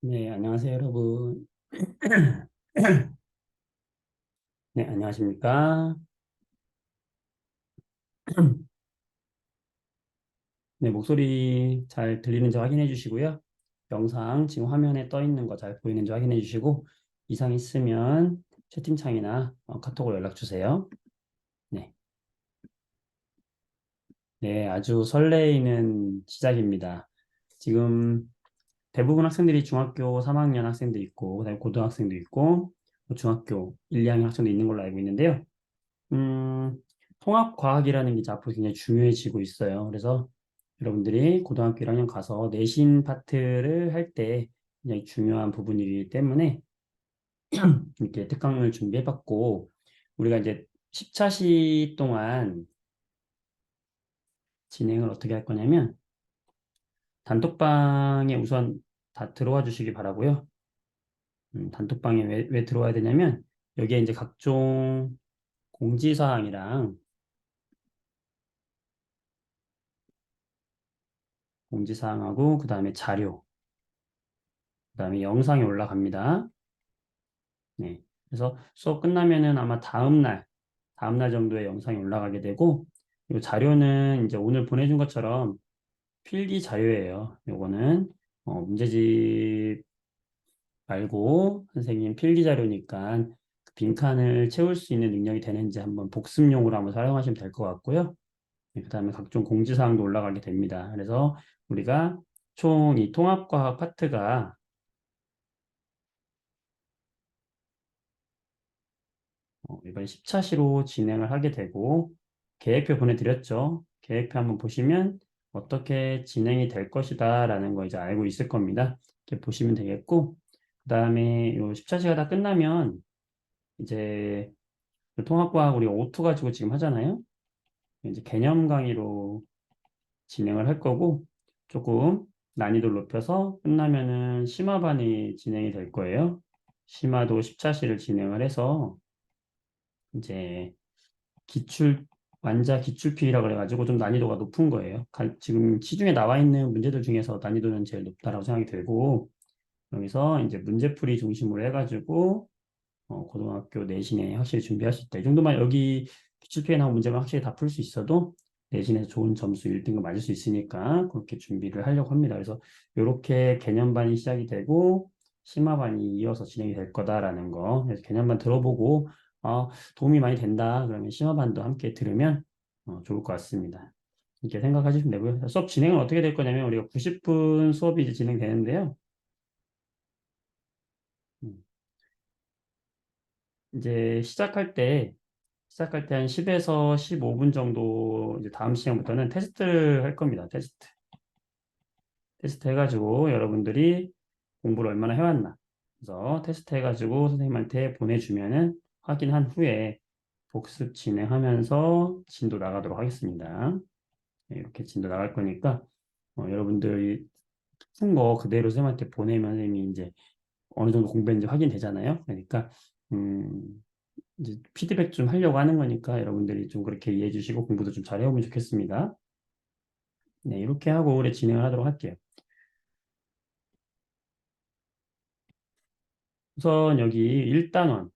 네, 안녕하세요, 여러분. 네, 안녕하십니까? 네, 목소리 잘 들리는지 확인해 주시고요. 영상 지금 화면에 떠 있는 거 잘 보이는지 확인해 주시고, 이상 있으면 채팅창이나 카톡으로 연락 주세요. 네, 네, 아주 설레이는 시작입니다. 지금 대부분 학생들이 중학교 3학년 학생도 있고, 그다음에 고등학생도 있고, 뭐 중학교 1, 2학년 학생도 있는 걸로 알고 있는데요. 음, 통합과학이라는 게 이제 앞으로 굉장히 중요해지고 있어요. 그래서 여러분들이 고등학교 1학년 가서 내신 파트를 할 때 굉장히 중요한 부분이기 때문에 이렇게 특강을 준비해봤고, 우리가 이제 10차시 동안 진행을 어떻게 할 거냐면, 단톡방에 우선 다 들어와 주시기 바라고요. 단톡방에 왜 들어와야 되냐면, 여기에 이제 각종 공지사항이랑 공지사항하고, 그 다음에 자료, 그다음에 영상이 올라갑니다. 네. 그래서 수업 끝나면은 아마 다음 날 정도에 영상이 올라가게 되고, 이 자료는 이제 오늘 보내준 것처럼 필기 자료예요. 요거는 문제집 말고 선생님 필기 자료니까 그 빈칸을 채울 수 있는 능력이 되는지 한번 복습용으로 한번 사용하시면 될 것 같고요. 네, 그다음에 각종 공지사항도 올라가게 됩니다. 그래서 우리가 총 이 통합과학 파트가 이번 10차시로 진행을 하게 되고, 계획표 보내드렸죠. 계획표 한번 보시면 어떻게 진행이 될 것이다 라는 거 이제 알고 있을 겁니다. 이렇게 보시면 되겠고, 그 다음에 요 10차시가 다 끝나면 이제 그 통합과학 우리 O2 가지고 지금 하잖아요. 이제 개념 강의로 진행을 할 거고, 조금 난이도를 높여서 끝나면은 심화반이 진행이 될 거예요. 심화도 10차시를 진행을 해서 이제 기출 완자 기출필이라 그래가지고 좀 난이도가 높은 거예요. 지금 시중에 나와 있는 문제들 중에서 난이도는 제일 높다라고 생각이 들고 여기서 이제 문제풀이 중심으로 해가지고 고등학교 내신에 확실히 준비할 수 있다. 이 정도만 여기 기출필에 나온 문제만 확실히 다 풀 수 있어도 내신에서 좋은 점수 1등급 맞을 수 있으니까 그렇게 준비를 하려고 합니다. 그래서 이렇게 개념반이 시작이 되고 심화반이 이어서 진행이 될 거다라는 거. 그래서 개념반 들어보고 도움이 많이 된다. 그러면 심화반도 함께 들으면 좋을 것 같습니다. 이렇게 생각하시면 되고요. 수업 진행은 어떻게 될 거냐면 우리가 90분 수업이 이제 진행되는데요. 음, 이제 시작할 때 한 10에서 15분 정도 이제 다음 시간부터는 테스트를 할 겁니다. 테스트 해가지고 여러분들이 공부를 얼마나 해왔나. 그래서 테스트 해가지고 선생님한테 보내주면은 확인한 후에 복습 진행하면서 진도 나가도록 하겠습니다. 네, 이렇게 진도 나갈 거니까 여러분들이 푼 거 그대로 선생님한테 보내면 선생님이 이제 어느 정도 공부했는지 확인되잖아요. 그러니까 음, 이제 피드백 좀 하려고 하는 거니까 여러분들이 좀 그렇게 이해해 주시고 공부도 좀 잘 해오면 좋겠습니다. 네, 이렇게 하고 올해 진행을 하도록 할게요. 우선 여기 1단원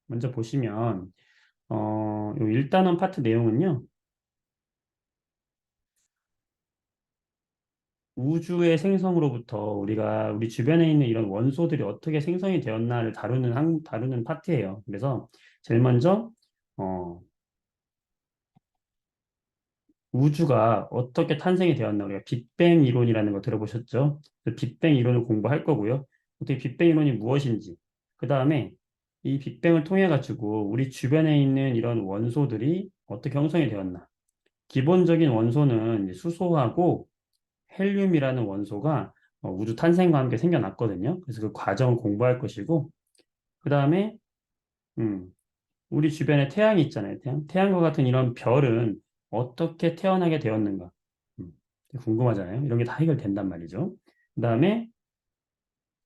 먼저 보시면 요 1단원 파트 내용은요. 우주의 생성으로부터 우리가 우리 주변에 있는 이런 원소들이 어떻게 생성이 되었나를 다루는 파트예요. 그래서 제일 먼저 어, 우주가 어떻게 탄생이 되었나 우리가 빅뱅 이론이라는 거 들어보셨죠? 그 빅뱅 이론을 공부할 거고요. 어떻게 빅뱅 이론이 무엇인지, 그 다음에 이 빅뱅을 통해 가지고 우리 주변에 있는 이런 원소들이 어떻게 형성이 되었나. 기본적인 원소는 이제 수소하고 헬륨이라는 원소가 우주 탄생과 함께 생겨났거든요. 그래서 그 과정을 공부할 것이고, 그 다음에 음, 우리 주변에 태양이 있잖아요. 태양과 같은 이런 별은 어떻게 태어나게 되었는가? 음, 궁금하잖아요. 이런 게 다 해결된단 말이죠. 그 다음에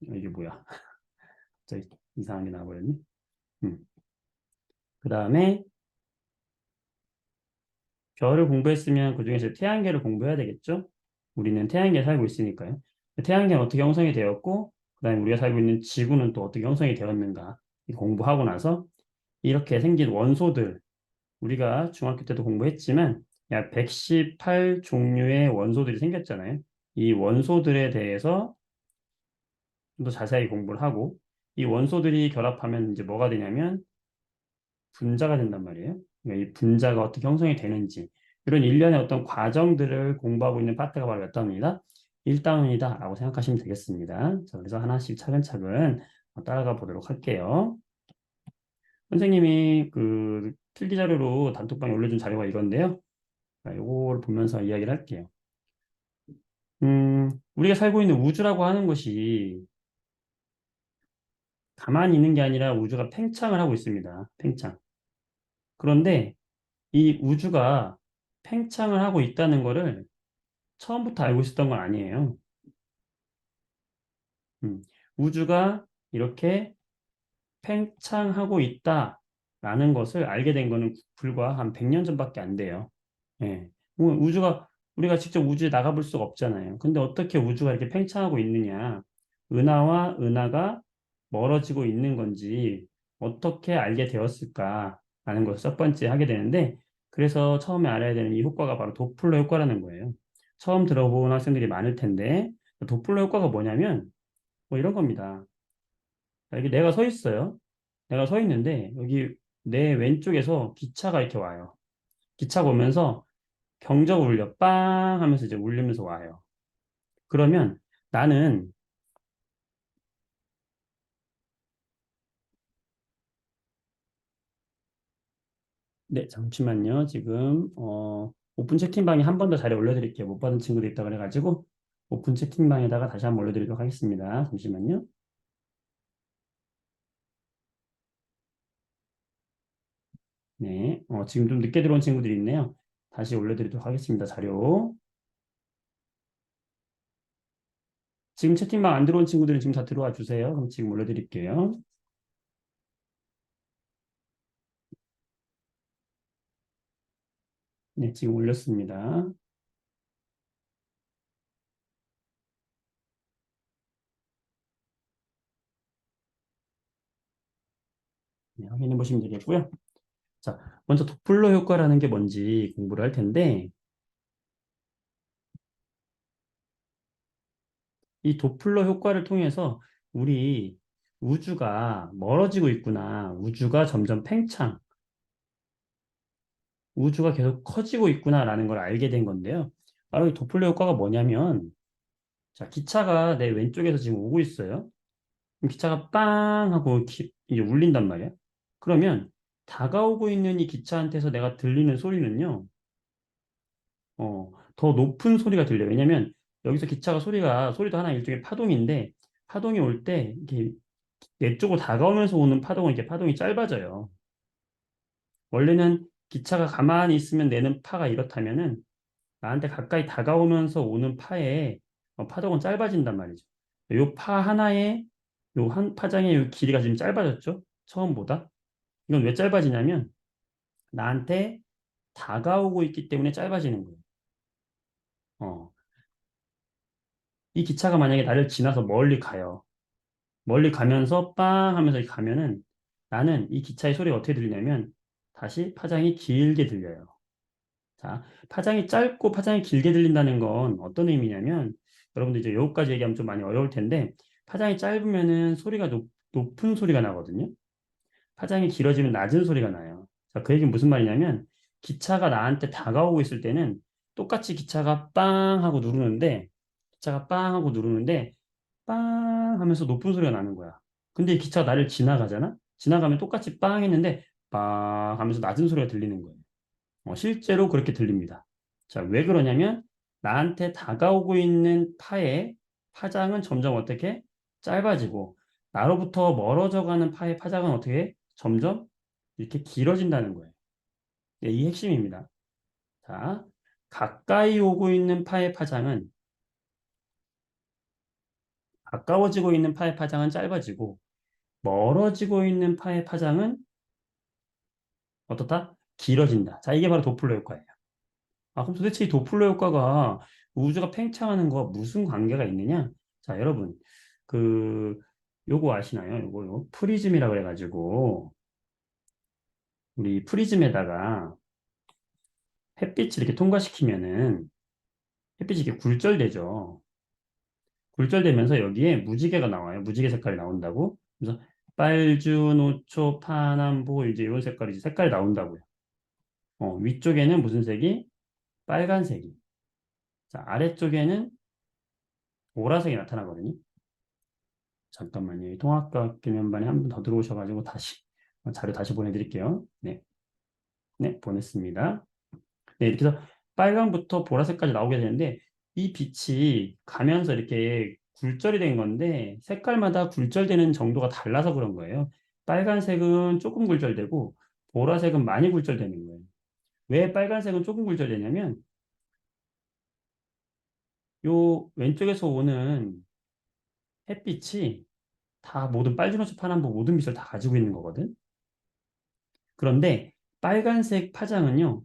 이게 뭐야? 갑자기 이상한 게 나와버렸네. 음, 그 다음에 별을 공부했으면 그중에서 태양계를 공부해야 되겠죠? 우리는 태양계에 살고 있으니까요. 태양계는 어떻게 형성이 되었고, 그다음에 우리가 살고 있는 지구는 또 어떻게 형성이 되었는가 공부하고 나서 이렇게 생긴 원소들, 우리가 중학교 때도 공부했지만 약 118 종류의 원소들이 생겼잖아요. 이 원소들에 대해서 좀 더 자세히 공부를 하고 이 원소들이 결합하면 이제 뭐가 되냐면 분자가 된단 말이에요. 그러니까 이 분자가 어떻게 형성이 되는지 이런 일련의 어떤 과정들을 공부하고 있는 파트가 바로 몇 단원이다? 1단원이다라고 생각하시면 되겠습니다. 자, 그래서 하나씩 차근차근 따라가 보도록 할게요. 선생님이 그 필기 자료로 단톡방에 올려준 자료가 이건데요. 자, 요걸 보면서 이야기를 할게요. 우리가 살고 있는 우주라고 하는 것이 가만히 있는 게 아니라 우주가 팽창을 하고 있습니다. 팽창. 그런데 이 우주가 팽창을 하고 있다는 것을 처음부터 알고 있었던 건 아니에요. 음, 우주가 이렇게 팽창하고 있다라는 것을 알게 된 거는 불과 한 100년 전밖에 안 돼요. 예. 우주가 우리가 직접 우주에 나가볼 수가 없잖아요. 근데 어떻게 우주가 이렇게 팽창하고 있느냐? 은하와 은하가 멀어지고 있는 건지 어떻게 알게 되었을까라는 것을 첫 번째 하게 되는데 그래서 처음에 알아야 되는 이 효과가 바로 도플러 효과라는 거예요. 처음 들어본 학생들이 많을 텐데 도플러 효과가 뭐냐면 뭐 이런 겁니다. 여기 내가 서 있어요. 내가 서 있는데 여기 내 왼쪽에서 기차가 이렇게 와요. 기차가 오면서 경적 울려 빵 하면서 이제 울리면서 와요. 그러면 나는 네 잠시만요. 지금 오픈 채팅방에 한 번 더 자료 올려드릴게요. 못 받은 친구도 있다 그래가지고 오픈 채팅방에다가 다시 한번 올려드리도록 하겠습니다. 잠시만요. 네, 지금 좀 늦게 들어온 친구들이 있네요. 다시 올려드리도록 하겠습니다. 자료. 지금 채팅방 안 들어온 친구들은 지금 다 들어와 주세요. 그럼 지금 올려드릴게요. 네, 지금 올렸습니다. 네, 확인해 보시면 되겠고요. 자, 먼저 도플러 효과라는 게 뭔지 공부를 할 텐데, 이 도플러 효과를 통해서 우리 우주가 멀어지고 있구나, 우주가 점점 팽창, 우주가 계속 커지고 있구나라는 걸 알게 된 건데요. 바로 이 도플러 효과가 뭐냐면, 자, 기차가 내 왼쪽에서 지금 오고 있어요. 그럼 기차가 빵 하고 이제 울린단 말이야. 그러면 다가오고 있는 이 기차한테서 내가 들리는 소리는요, 더 높은 소리가 들려요. 왜냐면 여기서 기차가 소리도 하나 일종의 파동인데 파동이 올 때 이렇게 내 쪽으로 다가오면서 오는 파동은 이렇게 파동이 짧아져요. 원래는 기차가 가만히 있으면 내는 파가 이렇다면은 나한테 가까이 다가오면서 오는 파의 파동은 짧아진단 말이죠. 요 파 하나의 요 한 파장의 요 길이가 지금 짧아졌죠? 처음보다. 이건 왜 짧아지냐면 나한테 다가오고 있기 때문에 짧아지는 거예요. 어, 이 기차가 만약에 나를 지나서 멀리 가요. 멀리 가면서 빵 하면서 이렇게 가면은 나는 이 기차의 소리가 어떻게 들리냐면 다시 파장이 길게 들려요. 자, 파장이 짧고 파장이 길게 들린다는 건 어떤 의미냐면 여러분들 이제 여기까지 얘기하면 좀 많이 어려울 텐데 파장이 짧으면은 소리가 높은 소리가 나거든요. 파장이 길어지면 낮은 소리가 나요. 자, 그 얘기는 무슨 말이냐면 기차가 나한테 다가오고 있을 때는 똑같이 기차가 빵 하고 누르는데 기차가 빵 하고 누르는데 빵 하면서 높은 소리가 나는 거야. 근데 이 기차가 나를 지나가잖아? 지나가면 똑같이 빵 했는데 빵 하면서 낮은 소리가 들리는 거예요. 실제로 그렇게 들립니다. 자, 왜 그러냐면 나한테 다가오고 있는 파의 파장은 점점 어떻게 짧아지고 나로부터 멀어져 가는 파의 파장은 어떻게 점점 이렇게 길어진다는 거예요. 네, 이 핵심입니다. 자, 가까이 오고 있는 파의 파장은 가까워지고 있는 파의 파장은 짧아지고 멀어지고 있는 파의 파장은 어떻다? 길어진다. 자, 이게 바로 도플러 효과예요. 그럼 도대체 이 도플러 효과가 우주가 팽창하는 거와 무슨 관계가 있느냐? 자, 여러분, 그, 요거 아시나요? 요거 프리즘이라고 해가지고, 우리 프리즘에다가 햇빛을 이렇게 통과시키면은 햇빛이 이렇게 굴절되죠. 굴절되면서 여기에 무지개가 나와요. 무지개 색깔이 나온다고. 그래서 빨주, 노초, 파남보 이제 이런 색깔이 이제 색깔이 나온다고요. 위쪽에는 무슨 색이? 빨간색이. 자, 아래쪽에는 보라색이 나타나거든요. 잠깐만요. 이 통합과 개면반에 한 분 더 들어오셔가지고 다시 자료 다시 보내드릴게요. 네, 네, 보냈습니다. 네, 이렇게 해서 빨강부터 보라색까지 나오게 되는데 이 빛이 가면서 이렇게 굴절이 된 건데 색깔마다 굴절되는 정도가 달라서 그런 거예요. 빨간색은 조금 굴절되고 보라색은 많이 굴절되는 거예요. 왜 빨간색은 조금 굴절되냐면 요 왼쪽에서 오는 햇빛이 다 모든 빨주노초 파남보 모든 빛을 다 가지고 있는 거거든. 그런데 빨간색 파장은요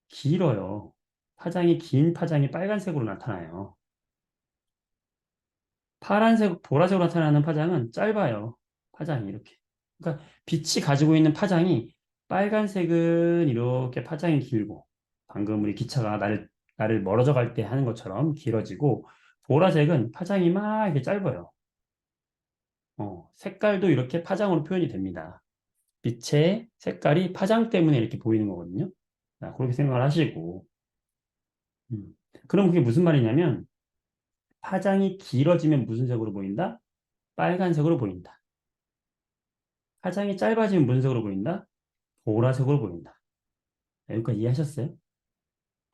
길어요. 파장이 긴 파장이 빨간색으로 나타나요. 파란색, 보라색으로 나타나는 파장은 짧아요. 파장이 이렇게. 그러니까 빛이 가지고 있는 파장이 빨간색은 이렇게 파장이 길고 방금 우리 기차가 나를 멀어져 갈 때 하는 것처럼 길어지고 보라색은 파장이 막 이렇게 짧아요. 색깔도 이렇게 파장으로 표현이 됩니다. 빛의 색깔이 파장 때문에 이렇게 보이는 거거든요. 자, 그렇게 생각을 하시고. 음. 그럼 그게 무슨 말이냐면 파장이 길어지면 무슨 색으로 보인다? 빨간색으로 보인다. 파장이 짧아지면 무슨 색으로 보인다? 보라색으로 보인다. 자, 여기까지 이해하셨어요?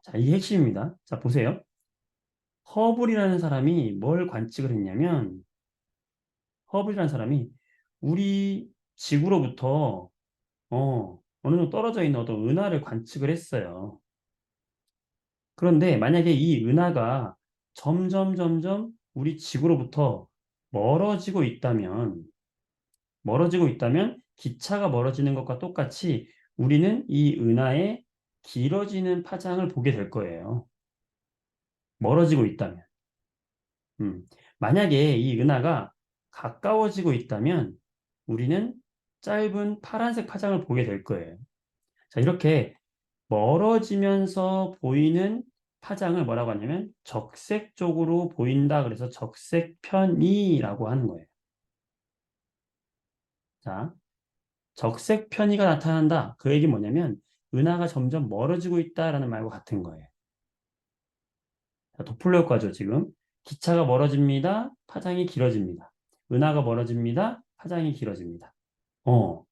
자, 이게 핵심입니다. 자, 보세요. 허블이라는 사람이 뭘 관측을 했냐면, 허블이라는 사람이 우리 지구로부터, 어느 정도 떨어져 있는 어떤 은하를 관측을 했어요. 그런데 만약에 이 은하가 점점 우리 지구로부터 멀어지고 있다면, 기차가 멀어지는 것과 똑같이 우리는 이 은하의 길어지는 파장을 보게 될 거예요. 멀어지고 있다면. 음. 만약에 이 은하가 가까워지고 있다면 우리는 짧은 파란색 파장을 보게 될 거예요. 자, 이렇게 멀어지면서 보이는 파장을 뭐라고 하냐면 적색 쪽으로 보인다. 그래서 적색 편이라고 하는 거예요. 자, 적색 편의가 나타난다. 그 얘기 뭐냐면 은하가 점점 멀어지고 있다라는 말과 같은 거예요. 자, 도플러 효과죠, 지금. 기차가 멀어집니다. 파장이 길어집니다. 은하가 멀어집니다. 파장이 길어집니다. 어,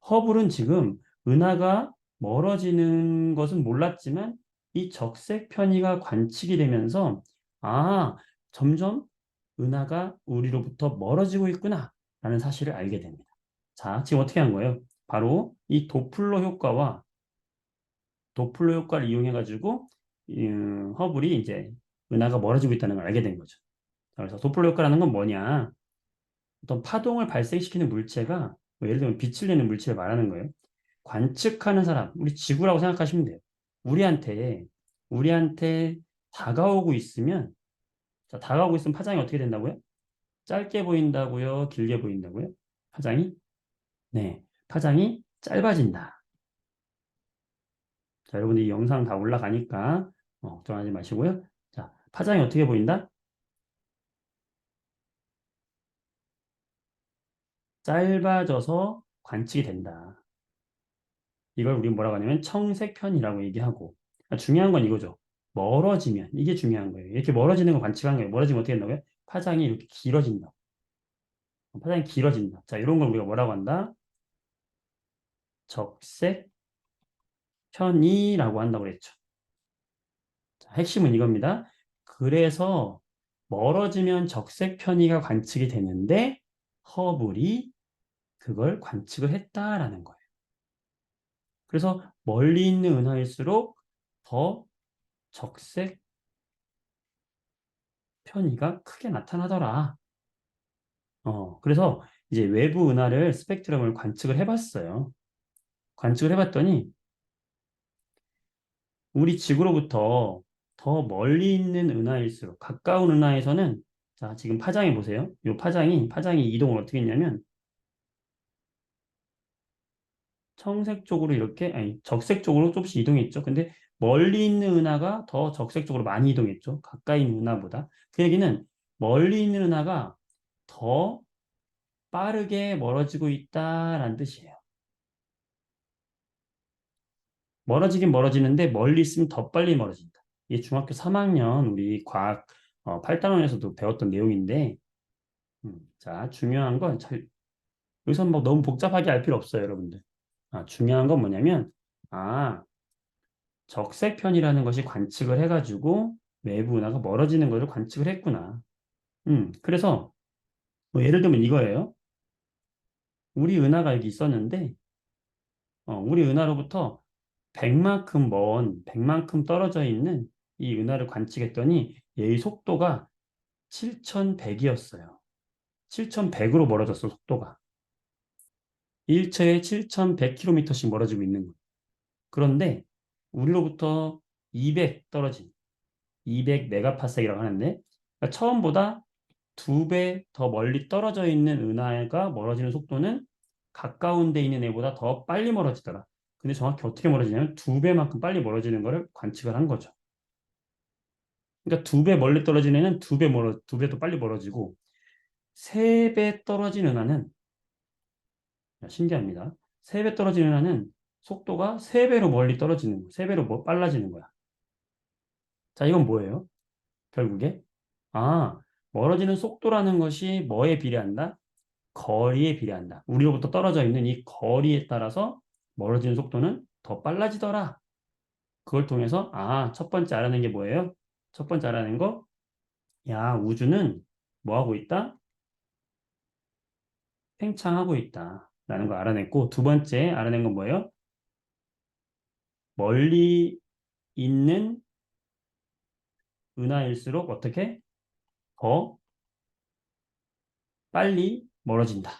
허블은 지금 은하가 멀어지는 것은 몰랐지만 이 적색 편의가 관측이 되면서 아, 점점 은하가 우리로부터 멀어지고 있구나 라는 사실을 알게 됩니다. 자, 지금 어떻게 한 거예요? 바로 이 도플러 효과를 이용해 가지고 허블이 이제 은하가 멀어지고 있다는 걸 알게 된 거죠. 자, 그래서 도플러 효과라는 건 뭐냐? 어떤 파동을 발생시키는 물체가 뭐 예를 들면 빛을 내는 물체를 말하는 거예요. 관측하는 사람, 우리 지구라고 생각하시면 돼요. 우리한테 다가오고 있으면 자, 다가오고 있으면 파장이 어떻게 된다고요? 짧게 보인다고요? 길게 보인다고요? 파장이? 네, 파장이 짧아진다. 자, 여러분들 이 영상 다 올라가니까 걱정하지 마시고요. 자, 파장이 어떻게 보인다? 짧아져서 관측이 된다. 이걸 우리 뭐라고 하냐면 청색편이라고 얘기하고 중요한 건 이거죠. 멀어지면 이게 중요한 거예요. 이렇게 멀어지는 걸 관측한 거예요. 멀어지면 어떻게 된다고요? 파장이 이렇게 길어진다. 파장이 길어진다. 자, 이런 걸 우리가 뭐라고 한다? 적색편이라고 한다고 그랬죠. 자, 핵심은 이겁니다. 그래서 멀어지면 적색편이가 관측이 되는데 허블이 그걸 관측을 했다라는 거예요. 그래서 멀리 있는 은하일수록 더 적색 편의가 크게 나타나더라. 그래서 이제 외부 은하를 스펙트럼을 관측을 해봤어요. 관측을 해봤더니 우리 지구로부터 더 멀리 있는 은하일수록 가까운 은하에서는 자, 지금 파장이 보세요. 이 파장이 이동을 어떻게 했냐면 청색 쪽으로 이렇게, 아니, 적색 쪽으로 조금씩 이동했죠. 근데 멀리 있는 은하가 더 적색 쪽으로 많이 이동했죠. 가까이 있는 은하보다. 그 얘기는 멀리 있는 은하가 더 빠르게 멀어지고 있다라는 뜻이에요. 멀어지긴 멀어지는데 멀리 있으면 더 빨리 멀어진다. 이게 중학교 3학년 우리 과학 8단원에서도 배웠던 내용인데, 자, 중요한 건 여기서 뭐 너무 복잡하게 할 필요 없어요, 여러분들. 중요한 건 뭐냐면, 아, 적색편이라는 것이 관측을 해가지고 외부 은하가 멀어지는 것을 관측을 했구나. 그래서 뭐 예를 들면 이거예요. 우리 은하가 여기 있었는데, 우리 은하로부터 100만큼 떨어져 있는 이 은하를 관측했더니 얘의 속도가 7100이었어요. 7100으로 멀어졌어, 속도가. 1초에 7100km씩 멀어지고 있는 거예요. 그런데 우리로부터 200 떨어진 200 메가파섹이라고 하는데 그러니까 처음보다 2배 더 멀리 떨어져 있는 은하가 멀어지는 속도는 가까운 데 있는 애보다 더 빨리 멀어지더라. 근데 정확히 어떻게 멀어지냐면 2배만큼 빨리 멀어지는 것을 관측을 한 거죠. 그러니까 2배 멀리 떨어진 애는 2배 더 빨리 멀어지고 3배 떨어진 은하는 신기합니다. 3배 떨어진 은하는 속도가 3배로 멀리 떨어지는 거야. 3배로 빨라지는 거야. 자, 이건 뭐예요? 결국에 아, 멀어지는 속도라는 것이 뭐에 비례한다? 거리에 비례한다. 우리로부터 떨어져 있는 이 거리에 따라서 멀어지는 속도는 더 빨라지더라. 그걸 통해서 첫 번째 알아낸 게 뭐예요? 첫 번째 알아낸 거, 야, 우주는 뭐 하고 있다? 팽창하고 있다. 라는 거 알아냈고, 두 번째 알아낸 건 뭐예요? 멀리 있는 은하일수록 어떻게 더 빨리 멀어진다.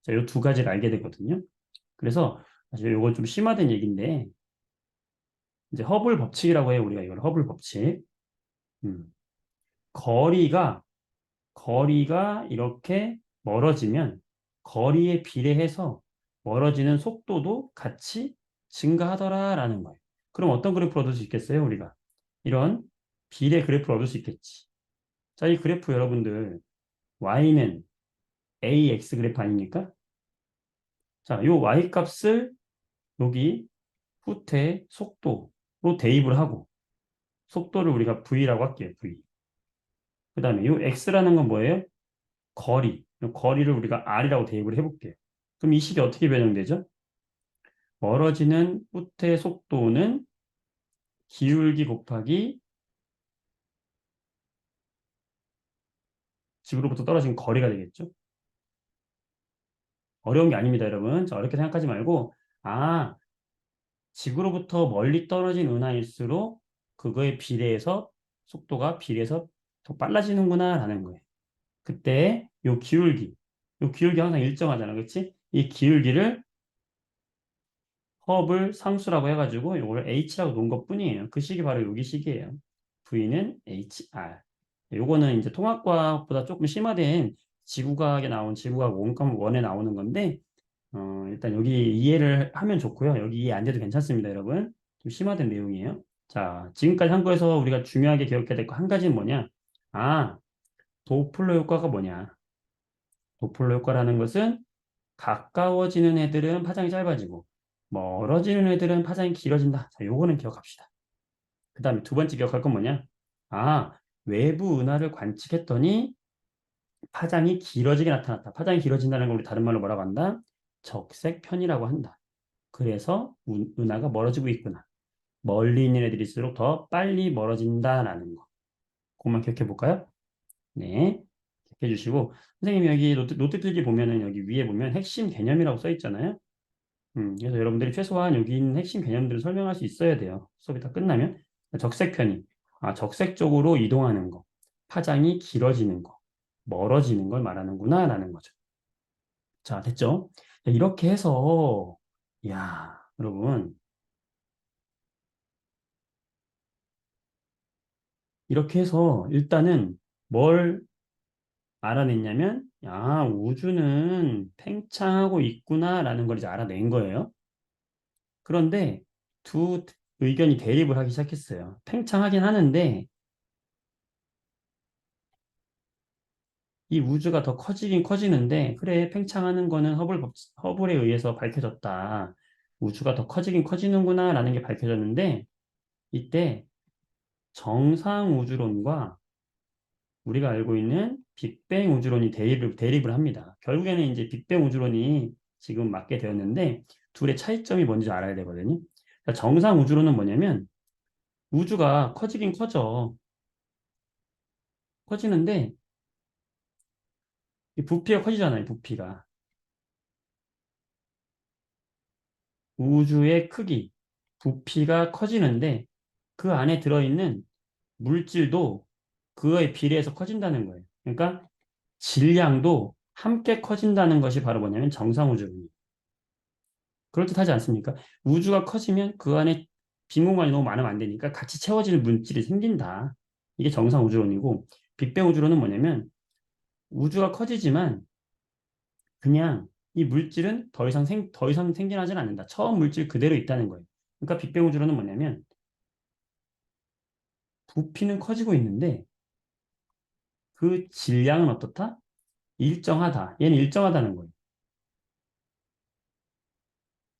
자, 이 두 가지를 알게 되거든요. 그래서 사실 이건 좀 심화된 얘기인데, 이제 허블 법칙이라고 해요. 우리가 이걸 허블 법칙. 음, 거리가 이렇게 멀어지면 거리에 비례해서 멀어지는 속도도 같이 증가하더라라는 거예요. 그럼 어떤 그래프를 얻을 수 있겠어요, 우리가? 이런 비례 그래프를 얻을 수 있겠지. 자, 이 그래프 여러분들 y는 ax 그래프 아닙니까? 자, 요 y 값을 여기 후퇴 속도로 대입을 하고 속도를 우리가 v라고 할게요, v. 그다음에 요 x라는 건 뭐예요? 거리. 요 거리를 우리가 r이라고 대입을 해볼게요. 그럼 이 식이 어떻게 변형되죠? 멀어지는 후퇴 속도는 기울기 곱하기 지구로부터 떨어진 거리가 되겠죠? 어려운 게 아닙니다, 여러분. 자, 어렵게 생각하지 말고, 아, 지구로부터 멀리 떨어진 은하일수록 그거에 비례해서 속도가 비례해서 더 빨라지는구나 라는 거예요. 그때 요 기울기 항상 일정하잖아, 그렇지? 이 기울기를 허블 상수라고 해가지고 이걸 h라고 놓은 것뿐이에요. 그 식이 바로 여기 식이에요. v는 hr. 요거는 이제 통합과학보다 조금 심화된 지구과학에 나온 지구과학 원과목 원에 나오는 건데 일단 여기 이해를 하면 좋고요. 여기 이해 안 돼도 괜찮습니다, 여러분. 좀 심화된 내용이에요. 자, 지금까지 한 거에서 우리가 중요하게 기억해야 될 거 한 가지는 뭐냐? 아, 도플러 효과가 뭐냐? 도플러 효과라는 것은 가까워지는 애들은 파장이 짧아지고 멀어지는 애들은 파장이 길어진다. 자, 요거는 기억합시다. 그 다음에 두 번째 기억할 건 뭐냐? 아, 외부 은하를 관측했더니 파장이 길어지게 나타났다. 파장이 길어진다는 걸 우리 다른 말로 뭐라고 한다? 적색편이라고 한다. 그래서 은하가 멀어지고 있구나. 멀리 있는 애들일수록 더 빨리 멀어진다라는 거. 그것만 기억해 볼까요? 네. 기억해 주시고 선생님이 여기 노트 필기 보면은 여기 위에 보면 핵심 개념이라고 써 있잖아요. 그래서 여러분들이 최소한 여기 있는 핵심 개념들을 설명할 수 있어야 돼요. 수업이 다 끝나면. 적색 편이. 적색 쪽으로 이동하는 거. 파장이 길어지는 거. 멀어지는 걸 말하는구나, 라는 거죠. 자, 됐죠? 자, 이렇게 해서, 야, 여러분, 이렇게 해서 일단은 뭘 알아냈냐면, 우주는 팽창하고 있구나라는 걸 이제 알아낸 거예요. 그런데 두 의견이 대립을 하기 시작했어요. 팽창하긴 하는데 이 우주가 더 커지긴 커지는데 그래 팽창하는 거는 허블에 의해서 밝혀졌다. 우주가 더 커지긴 커지는구나라는 게 밝혀졌는데 이때 정상 우주론과 우리가 알고 있는 빅뱅 우주론이 대립을 합니다. 결국에는 이제 빅뱅 우주론이 지금 맞게 되었는데 둘의 차이점이 뭔지 알아야 되거든요. 그러니까 정상 우주론은 뭐냐면 우주가 커지긴 커지는데 이 부피가 커지잖아요. 부피가 우주의 크기, 부피가 커지는데 그 안에 들어있는 물질도 그거에 비례해서 커진다는 거예요. 그러니까 질량도 함께 커진다는 것이 바로 뭐냐면 정상 우주론이에요. 그럴듯하지 않습니까? 우주가 커지면 그 안에 빈 공간이 너무 많으면 안 되니까 같이 채워질 물질이 생긴다. 이게 정상 우주론이고 빅뱅 우주론은 뭐냐면 우주가 커지지만 그냥 이 물질은 더 이상 생겨나질 않는다. 처음 물질 그대로 있다는 거예요. 그러니까 빅뱅 우주론은 뭐냐면 부피는 커지고 있는데 그 질량은 어떻다? 일정하다. 얘는 일정하다는 거예요.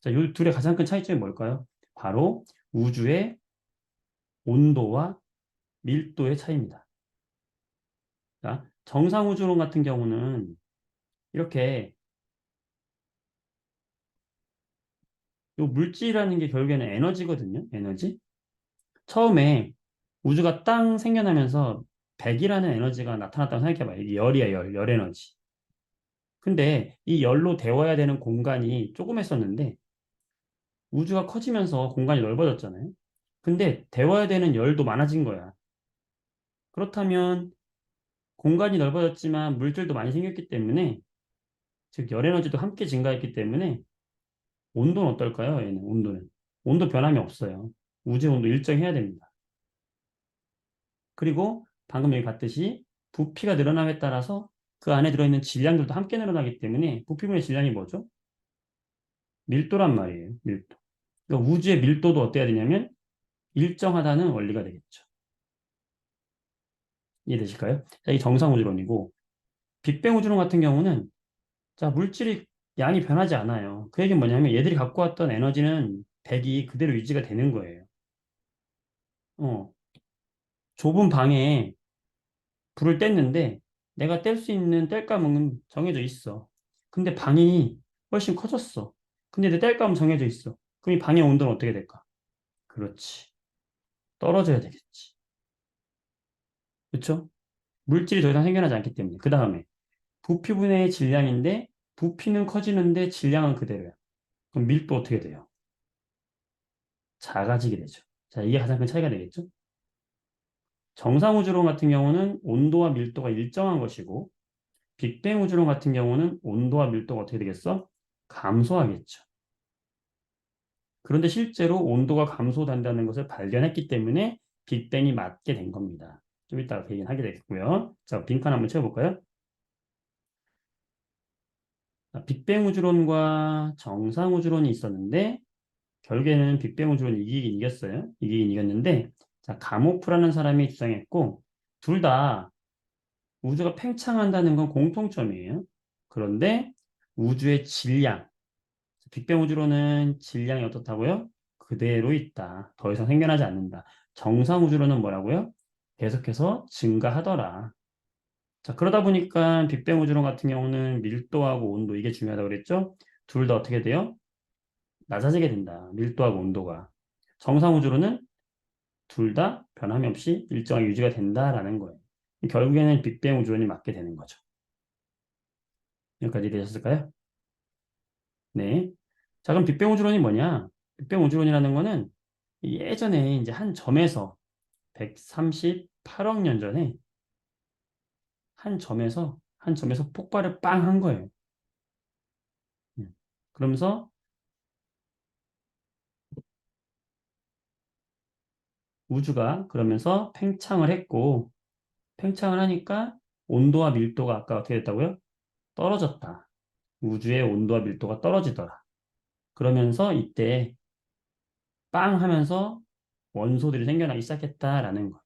자, 이 둘의 가장 큰 차이점이 뭘까요? 바로 우주의 온도와 밀도의 차이입니다. 자, 정상 우주론 같은 경우는 이렇게 이 물질이라는 게 결국에는 에너지거든요. 에너지. 처음에 우주가 땅 생겨나면서 100이라는 에너지가 나타났다고 생각해봐요. 이게 열이야, 열 에너지. 근데 이 열로 데워야 되는 공간이 조금 했었는데 우주가 커지면서 공간이 넓어졌잖아요. 근데 데워야 되는 열도 많아진 거야. 그렇다면 공간이 넓어졌지만 물질도 많이 생겼기 때문에 즉 열 에너지도 함께 증가했기 때문에 온도는 어떨까요? 얘는 온도는 온도 변함이 없어요. 우주 온도 일정해야 됩니다. 그리고 방금 여기 봤듯이 부피가 늘어남에 따라서 그 안에 들어있는 질량들도 함께 늘어나기 때문에 부피분의 질량이 뭐죠? 밀도란 말이에요. 밀도. 그러니까 우주의 밀도도 어때야 되냐면 일정하다는 원리가 되겠죠. 이해되실까요? 자, 이 정상 우주론이고 빅뱅 우주론 같은 경우는 자, 물질이 양이 변하지 않아요. 그 얘기는 뭐냐면 얘들이 갖고 왔던 에너지는 100이 그대로 유지가 되는 거예요. 어, 좁은 방에 불을 뗐는데 내가 뗄 수 있는 뗄감은 정해져 있어. 근데 방이 훨씬 커졌어. 근데 내 뗄감은 정해져 있어. 그럼 이 방의 온도는 어떻게 될까? 그렇지. 떨어져야 되겠지. 그렇죠? 물질이 더 이상 생겨나지 않기 때문에. 그 다음에 부피분의 질량인데 부피는 커지는데 질량은 그대로야. 그럼 밀도 어떻게 돼요? 작아지게 되죠. 자, 이게 가장 큰 차이가 되겠죠? 정상 우주론 같은 경우는 온도와 밀도가 일정한 것이고 빅뱅 우주론 같은 경우는 온도와 밀도가 어떻게 되겠어? 감소하겠죠. 그런데 실제로 온도가 감소된다는 것을 발견했기 때문에 빅뱅이 맞게 된 겁니다. 좀 이따가 그 얘기는 하게 되겠고요. 자, 빈칸 한번 채워볼까요? 자, 빅뱅 우주론과 정상 우주론이 있었는데 결국에는 빅뱅 우주론이 이기긴 이겼어요. 이기긴 이겼는데 자, 가모프라는 사람이 주장했고 둘 다 우주가 팽창한다는 건 공통점이에요. 그런데 우주의 질량, 빅뱅 우주론은 질량이 어떻다고요? 그대로 있다. 더 이상 생겨나지 않는다. 정상 우주론은 뭐라고요? 계속해서 증가하더라. 자, 그러다 보니까 빅뱅 우주론 같은 경우는 밀도하고 온도 이게 중요하다고 그랬죠? 둘 다 어떻게 돼요? 낮아지게 된다. 밀도하고 온도가. 정상 우주론은 둘 다 변함이 없이 일정하게 유지가 된다라는 거예요. 결국에는 빅뱅 우주론이 맞게 되는 거죠. 여기까지 되셨을까요? 네. 자, 그럼 빅뱅 우주론이 뭐냐? 빅뱅 우주론이라는 거는 예전에 이제 한 점에서 138억 년 전에 한 점에서 폭발을 빵 한 거예요. 그러면서 우주가 그러면서 팽창을 했고 팽창을 하니까 온도와 밀도가 아까 어떻게 됐다고요? 떨어졌다. 우주의 온도와 밀도가 떨어지더라. 그러면서 이때 빵 하면서 원소들이 생겨나기 시작했다라는 거.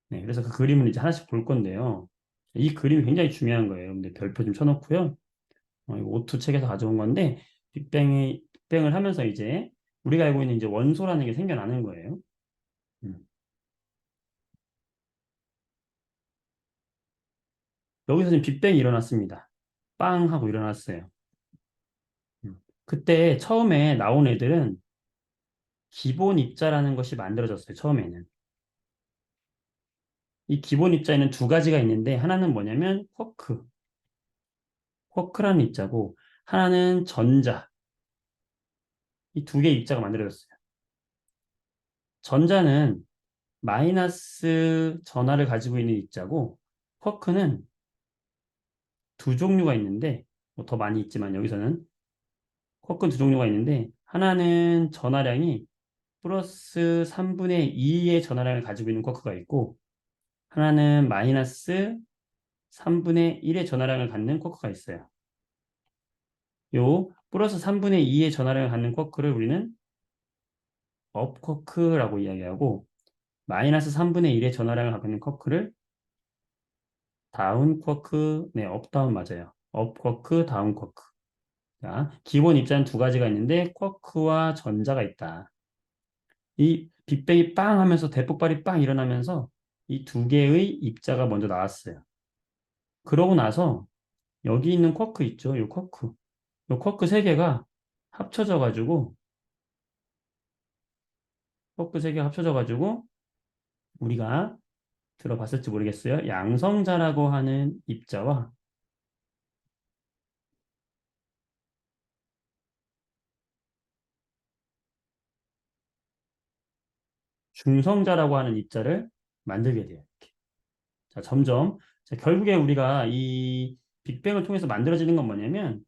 네, 그래서 그 그림을 이제 하나씩 볼 건데요. 이 그림이 굉장히 중요한 거예요. 근데 별표 좀 쳐놓고요. 이거 오투 책에서 가져온 건데 빅뱅을 하면서 이제 우리가 알고 있는 이제 원소라는 게 생겨나는 거예요. 음. 여기서 지금 빅뱅이 일어났습니다. 빵 하고 일어났어요. 그때 처음에 나온 애들은 기본 입자라는 것이 만들어졌어요. 처음에는. 이 기본 입자에는 두 가지가 있는데 하나는 뭐냐면 쿼크라는 입자고 하나는 전자. 이 두 개의 입자가 만들어졌어요. 전자는 마이너스 전하를 가지고 있는 입자고 쿼크는 두 종류가 있는데 뭐 더 많이 있지만 여기서는 쿼크는 두 종류가 있는데 하나는 전하량이 플러스 3분의 2의 전하량을 가지고 있는 쿼크가 있고 하나는 마이너스 3분의 1의 전하량을 갖는 쿼크가 있어요. 요 플러스 3분의 2의 전하량을 갖는 쿼크를 우리는 업 쿼크라고 이야기하고 마이너스 3분의 1의 전하량을 갖고 있는 쿼크를 다운 쿼크, 네, 업 다운 맞아요. 업 쿼크, 다운 쿼크. 자, 기본 입자는 두 가지가 있는데 쿼크와 전자가 있다. 이 빅뱅이 빵 하면서 대폭발이 빵 일어나면서 이 두 개의 입자가 먼저 나왔어요. 그러고 나서 여기 있는 쿼크 있죠? 이 쿼크. 이 쿼크 세 개가 합쳐져 가지고 쿼크 세 개가 합쳐져 가지고 우리가 들어봤을지 모르겠어요. 양성자라고 하는 입자와 중성자라고 하는 입자를 만들게 돼요. 이렇게. 자, 점점 자, 결국에 우리가 이 빅뱅을 통해서 만들어지는 건 뭐냐면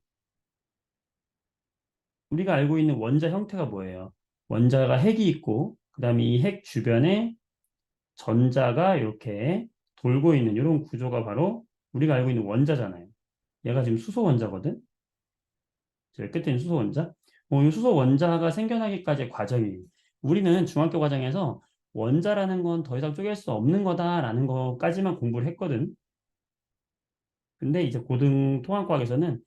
우리가 알고 있는 원자 형태가 뭐예요? 원자가 핵이 있고 그다음에 이 핵 주변에 전자가 이렇게 돌고 있는 이런 구조가 바로 우리가 알고 있는 원자잖아요. 얘가 지금 수소 원자거든. 저 끝에 있는 수소 원자. 이 수소 원자가 생겨나기까지의 과정이 우리는 중학교 과정에서 원자라는 건 더 이상 쪼갤 수 없는 거다라는 거까지만 공부를 했거든. 근데 이제 고등 통합과학에서는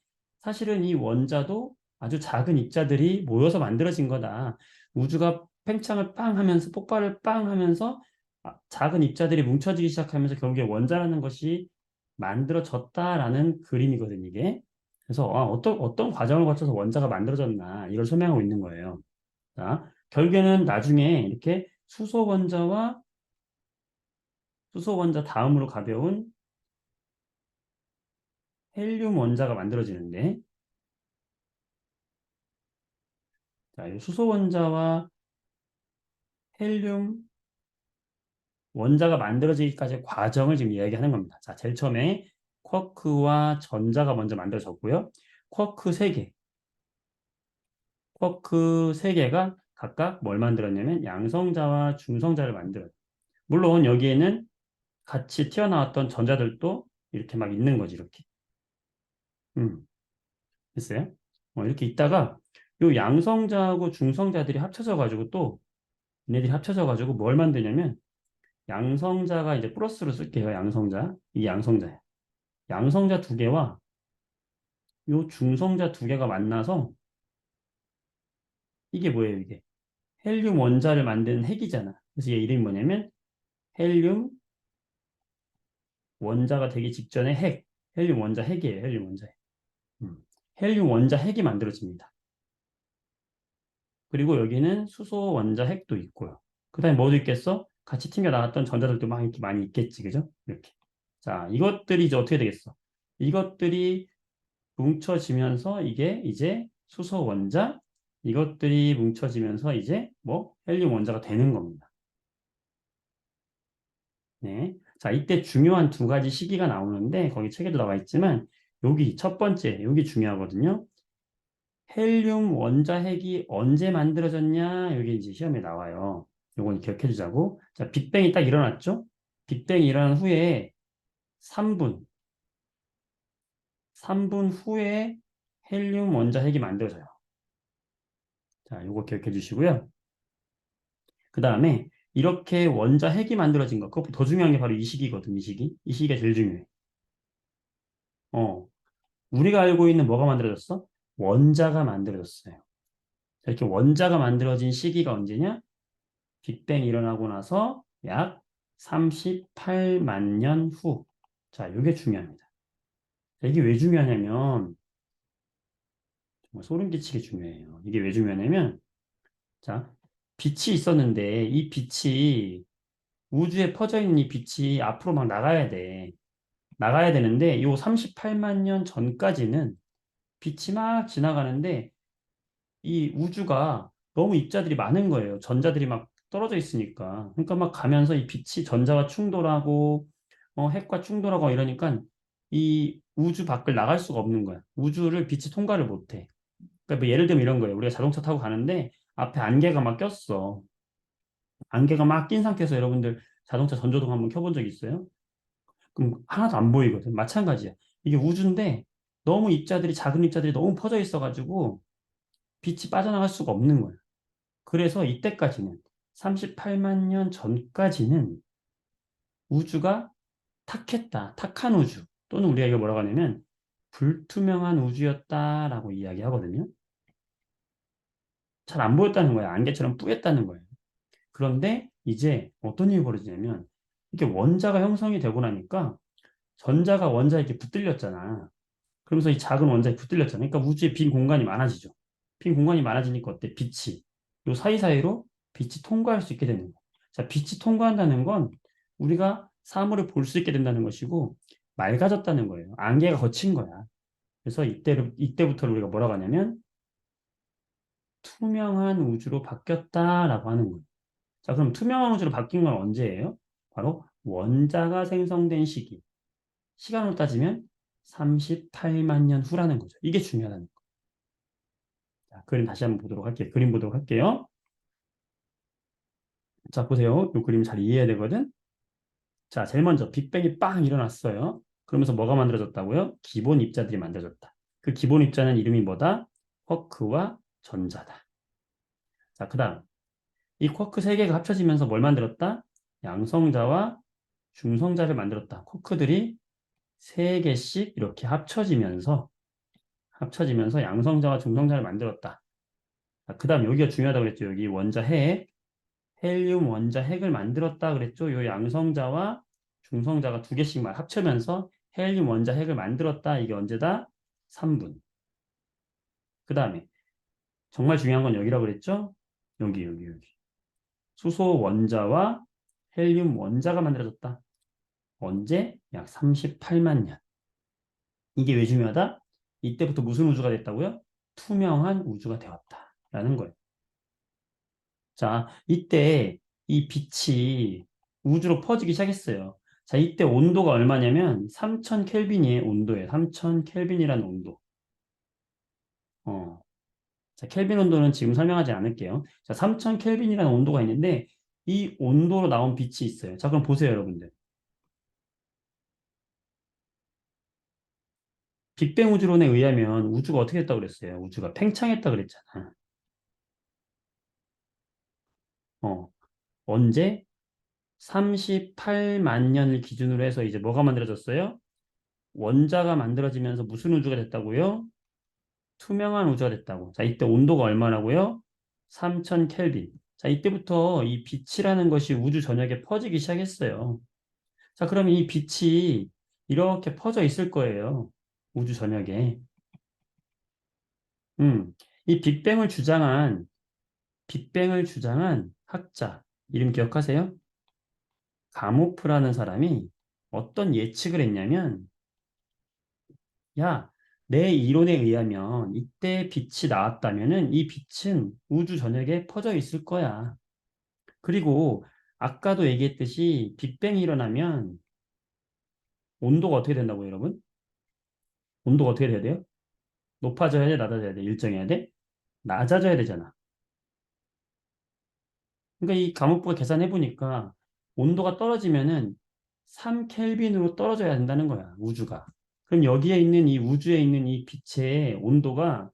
사실은 이 원자도 아주 작은 입자들이 모여서 만들어진 거다. 우주가 팽창을 빵 하면서 폭발을 빵 하면서 작은 입자들이 뭉쳐지기 시작하면서 결국에 원자라는 것이 만들어졌다라는 그림이거든, 이게. 그래서 어떤 과정을 거쳐서 원자가 만들어졌나 이걸 설명하고 있는 거예요. 자, 결국에는 나중에 이렇게 수소 원자 다음으로 가벼운 헬륨 원자가 만들어지는데 자, 이 수소 원자와 헬륨 원자가 만들어지기까지의 과정을 지금 이야기하는 겁니다. 자, 제일 처음에 쿼크와 전자가 먼저 만들어졌고요. 쿼크 3개. 쿼크 3개가 각각 뭘 만들었냐면 양성자와 중성자를 만들어요. 물론 여기에는 같이 튀어나왔던 전자들도 이렇게 막 있는 거지, 이렇게. 됐어요? 이렇게 있다가 요 양성자하고 중성자들이 합쳐져 가지고 또 얘네들이 합쳐져 가지고 뭘 만드냐면 양성자가 이제 플러스로 쓸게요. 양성자. 이 양성자예요. 양성자 두 개와 요 중성자 두 개가 만나서 이게 뭐예요, 이게? 헬륨 원자를 만드는 핵이잖아. 그래서 얘 이름이 뭐냐면 헬륨 원자가 되기 직전에 핵. 헬륨 원자 핵이에요. 헬륨 원자 핵. 음. 헬륨 원자 핵이 만들어집니다. 그리고 여기는 수소 원자 핵도 있고요. 그다음에 뭐도 있겠어? 같이 튕겨 나갔던 전자들도 막 이렇게 많이 있겠지, 그죠? 이렇게. 자, 이것들이 이제 어떻게 되겠어? 이것들이 뭉쳐지면서 이게 이제 수소 원자, 이것들이 뭉쳐지면서 이제 뭐 헬륨 원자가 되는 겁니다. 네. 자, 이때 중요한 두 가지 시기가 나오는데 거기 책에도 나와 있지만 여기 첫 번째, 여기 중요하거든요. 헬륨 원자핵이 언제 만들어졌냐? 여기 이제 시험에 나와요. 요건 기억해 두자고. 자, 빅뱅이 딱 일어났죠? 빅뱅이 일어난 후에 3분. 3분 후에 헬륨 원자 핵이 만들어져요. 자, 요거 기억해 주시고요. 그 다음에 이렇게 원자 핵이 만들어진 거, 그것보다 더 중요한 게 바로 이 시기거든, 이 시기. 이 시기가 제일 중요해. 어, 우리가 알고 있는 뭐가 만들어졌어? 원자가 만들어졌어요. 자, 이렇게 원자가 만들어진 시기가 언제냐? 빅뱅이 일어나고 나서 약 38만 년 후. 자, 이게 중요합니다. 자, 이게 왜 중요하냐면, 정말 소름 끼치게 중요해요. 이게 왜 중요하냐면, 자, 빛이 있었는데, 이 빛이, 우주에 퍼져 있는 이 빛이 앞으로 막 나가야 돼. 나가야 되는데, 요 38만 년 전까지는 빛이 막 지나가는데, 이 우주가 너무 입자들이 많은 거예요. 전자들이 막 떨어져 있으니까. 그러니까 막 가면서 이 빛이 전자와 충돌하고, 핵과 충돌하고 이러니까 이 우주 밖을 나갈 수가 없는 거야. 우주를 빛이 통과를 못 해. 그러니까 뭐 예를 들면 이런 거예요. 우리가 자동차 타고 가는데 앞에 안개가 막 꼈어. 안개가 막 낀 상태에서 여러분들 자동차 전조등 한번 켜본 적 있어요? 그럼 하나도 안 보이거든. 마찬가지야. 이게 우주인데 너무 입자들이 작은 입자들이 너무 퍼져 있어가지고 빛이 빠져나갈 수가 없는 거야. 그래서 이때까지는 38만 년 전까지는 우주가 탁했다. 탁한 우주. 또는 우리가 이거 뭐라고 하냐면 불투명한 우주였다라고 이야기하거든요. 잘 안 보였다는 거야. 안개처럼 뿌였다는 거예요. 그런데 이제 어떤 일이 벌어지냐면 이게 원자가 형성이 되고 나니까 전자가 원자에 이렇게 붙들렸잖아. 그러면서 이 작은 원자에 붙들렸잖아. 그러니까 우주에 빈 공간이 많아지죠. 빈 공간이 많아지니까 어때? 빛이. 요 사이사이로 빛이 통과할 수 있게 되는 거야. 자, 빛이 통과한다는 건 우리가 사물을 볼 수 있게 된다는 것이고 맑아졌다는 거예요. 안개가 거친 거야. 그래서 이때부터 우리가 뭐라고 하냐면 투명한 우주로 바뀌었다라고 하는 거예요. 자, 그럼 투명한 우주로 바뀐 건 언제예요? 바로 원자가 생성된 시기. 시간으로 따지면 38만 년 후라는 거죠. 이게 중요하다는 거예요. 자, 그림 다시 한번 보도록 할게요. 그림 보도록 할게요. 자, 보세요. 이 그림 잘 이해해야 되거든. 자, 제일 먼저 빅뱅이 빵 일어났어요. 그러면서 뭐가 만들어졌다고요? 기본 입자들이 만들어졌다. 그 기본 입자는 이름이 뭐다? 쿼크와 전자다. 자, 그 다음 이 쿼크 세 개가 합쳐지면서 뭘 만들었다? 양성자와 중성자를 만들었다. 쿼크들이 세 개씩 이렇게 합쳐지면서 양성자와 중성자를 만들었다. 그 다음 여기가 중요하다고 그랬죠. 여기 원자 핵, 헬륨 원자 핵을 만들었다 그랬죠. 요 양성자와 중성자가 두 개씩만 합치면서 헬륨 원자 핵을 만들었다. 이게 언제다? 3분. 그 다음에 정말 중요한 건 여기라고 그랬죠. 여기. 수소 원자와 헬륨 원자가 만들어졌다. 언제? 약 38만 년. 이게 왜 중요하다? 이때부터 무슨 우주가 됐다고요? 투명한 우주가 되었다. 라는 거예요. 자, 이때 이 빛이 우주로 퍼지기 시작했어요. 자, 이때 온도가 얼마냐면 3000 켈빈의 온도예요. 3000 켈빈이라는 온도. 어. 자, 켈빈 온도는 지금 설명하지 않을게요. 자, 3000 켈빈이라는 온도가 있는데 이 온도로 나온 빛이 있어요. 자, 그럼 보세요, 여러분들. 빅뱅 우주론에 의하면 우주가 어떻게 됐다고 그랬어요? 우주가 팽창했다고 그랬잖아. 어. 언제? 38만 년을 기준으로 해서 이제 뭐가 만들어졌어요? 원자가 만들어지면서 무슨 우주가 됐다고요? 투명한 우주가 됐다고. 자, 이때 온도가 얼마라고요? 3000 켈빈. 자, 이때부터 이 빛이라는 것이 우주 전역에 퍼지기 시작했어요. 자, 그러면 이 빛이 이렇게 퍼져 있을 거예요. 우주 전역에. 음, 이 빅뱅을 주장한 학자, 이름 기억하세요? 가모프라는 사람이 어떤 예측을 했냐면, 야, 내 이론에 의하면 이때 빛이 나왔다면은 이 빛은 우주 전역에 퍼져 있을 거야. 그리고 아까도 얘기했듯이 빅뱅이 일어나면 온도가 어떻게 된다고 여러분? 온도가 어떻게 돼야 돼요? 높아져야 돼, 낮아져야 돼, 일정해야 돼? 낮아져야 되잖아. 그러니까 이 과목부가 계산해 보니까 온도가 떨어지면은 3켈빈으로 떨어져야 된다는 거야, 우주가. 그럼 여기에 있는 이 우주에 있는 이 빛의 온도가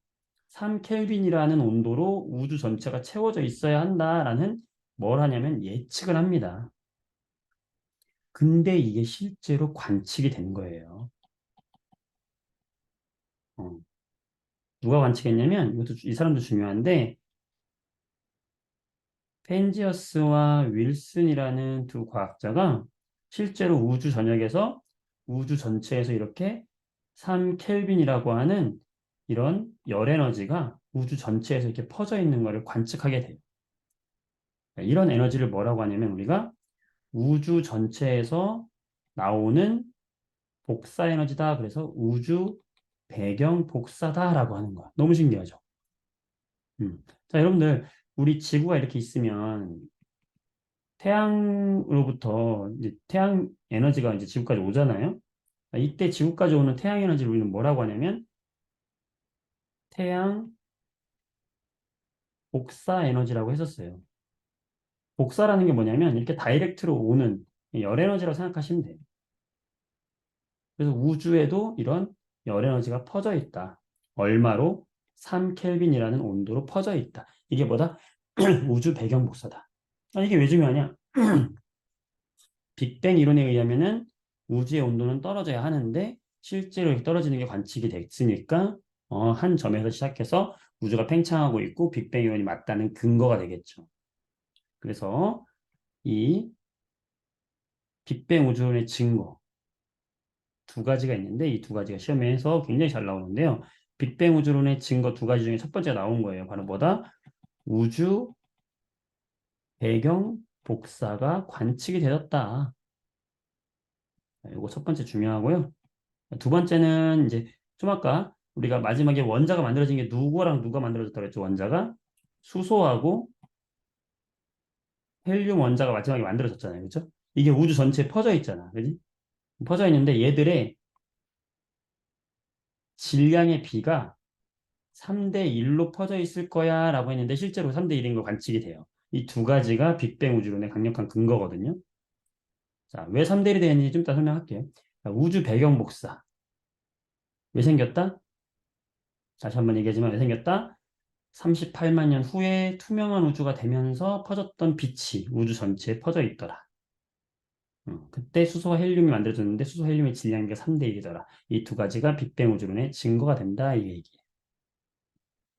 3켈빈이라는 온도로 우주 전체가 채워져 있어야 한다라는 뭘 하냐면 예측을 합니다. 근데 이게 실제로 관측이 된 거예요. 누가 관측했냐면 이것도 이 사람도 중요한데 펜지어스와 윌슨이라는 두 과학자가 실제로 우주 전역에서 우주 전체에서 이렇게 3켈빈이라고 하는 이런 열 에너지가 우주 전체에서 이렇게 퍼져 있는 것을 관측하게 돼요. 이런 에너지를 뭐라고 하냐면 우리가 우주 전체에서 나오는 복사 에너지다. 그래서 우주 배경 복사다라고 하는 거야. 너무 신기하죠? 자, 여러분들, 우리 지구가 이렇게 있으면 태양으로부터 이제 태양 에너지가 이제 지구까지 오잖아요. 이때 지구까지 오는 태양 에너지를 우리는 뭐라고 하냐면 태양 복사 에너지라고 했었어요. 복사라는 게 뭐냐면 이렇게 다이렉트로 오는 열 에너지라고 생각하시면 돼요. 그래서 우주에도 이런 열 에너지가 퍼져 있다. 얼마로? 3켈빈이라는 온도로 퍼져 있다. 이게 뭐다? 우주 배경 복사다. 이게 왜 중요하냐? 빅뱅 이론에 의하면은 우주의 온도는 떨어져야 하는데 실제로 이렇게 떨어지는 게 관측이 됐으니까 한 점에서 시작해서 우주가 팽창하고 있고 빅뱅 이론이 맞다는 근거가 되겠죠. 그래서 이 빅뱅 우주론의 증거 두 가지가 있는데 이 두 가지가 시험에서 굉장히 잘 나오는데요. 빅뱅 우주론의 증거 두 가지 중에 첫 번째가 나온 거예요. 바로 뭐다? 우주 배경 복사가 관측이 되었다. 이거 첫 번째 중요하고요. 두 번째는 이제 좀 아까 우리가 마지막에 원자가 만들어진 게 누구랑 누가 만들어졌다고 그랬죠? 원자가 수소하고 헬륨 원자가 마지막에 만들어졌잖아요. 그렇죠? 이게 우주 전체에 퍼져 있잖아. 그지? 퍼져 있는데 얘들의 질량의 비가 3대 1로 퍼져 있을 거야 라고 했는데 실제로 3대 1인 거 관측이 돼요. 이 두 가지가 빅뱅 우주론의 강력한 근거거든요. 자, 왜 3대 1이 되는지 좀 이따 설명할게요. 자, 우주 배경 복사. 왜 생겼다? 다시 한번 얘기하지만 왜 생겼다? 38만 년 후에 투명한 우주가 되면서 퍼졌던 빛이 우주 전체에 퍼져 있더라. 그때 수소와 헬륨이 만들어졌는데 수소 헬륨의 질량이 3대 1이더라. 이 두 가지가 빅뱅 우주론의 증거가 된다 이 얘기예요.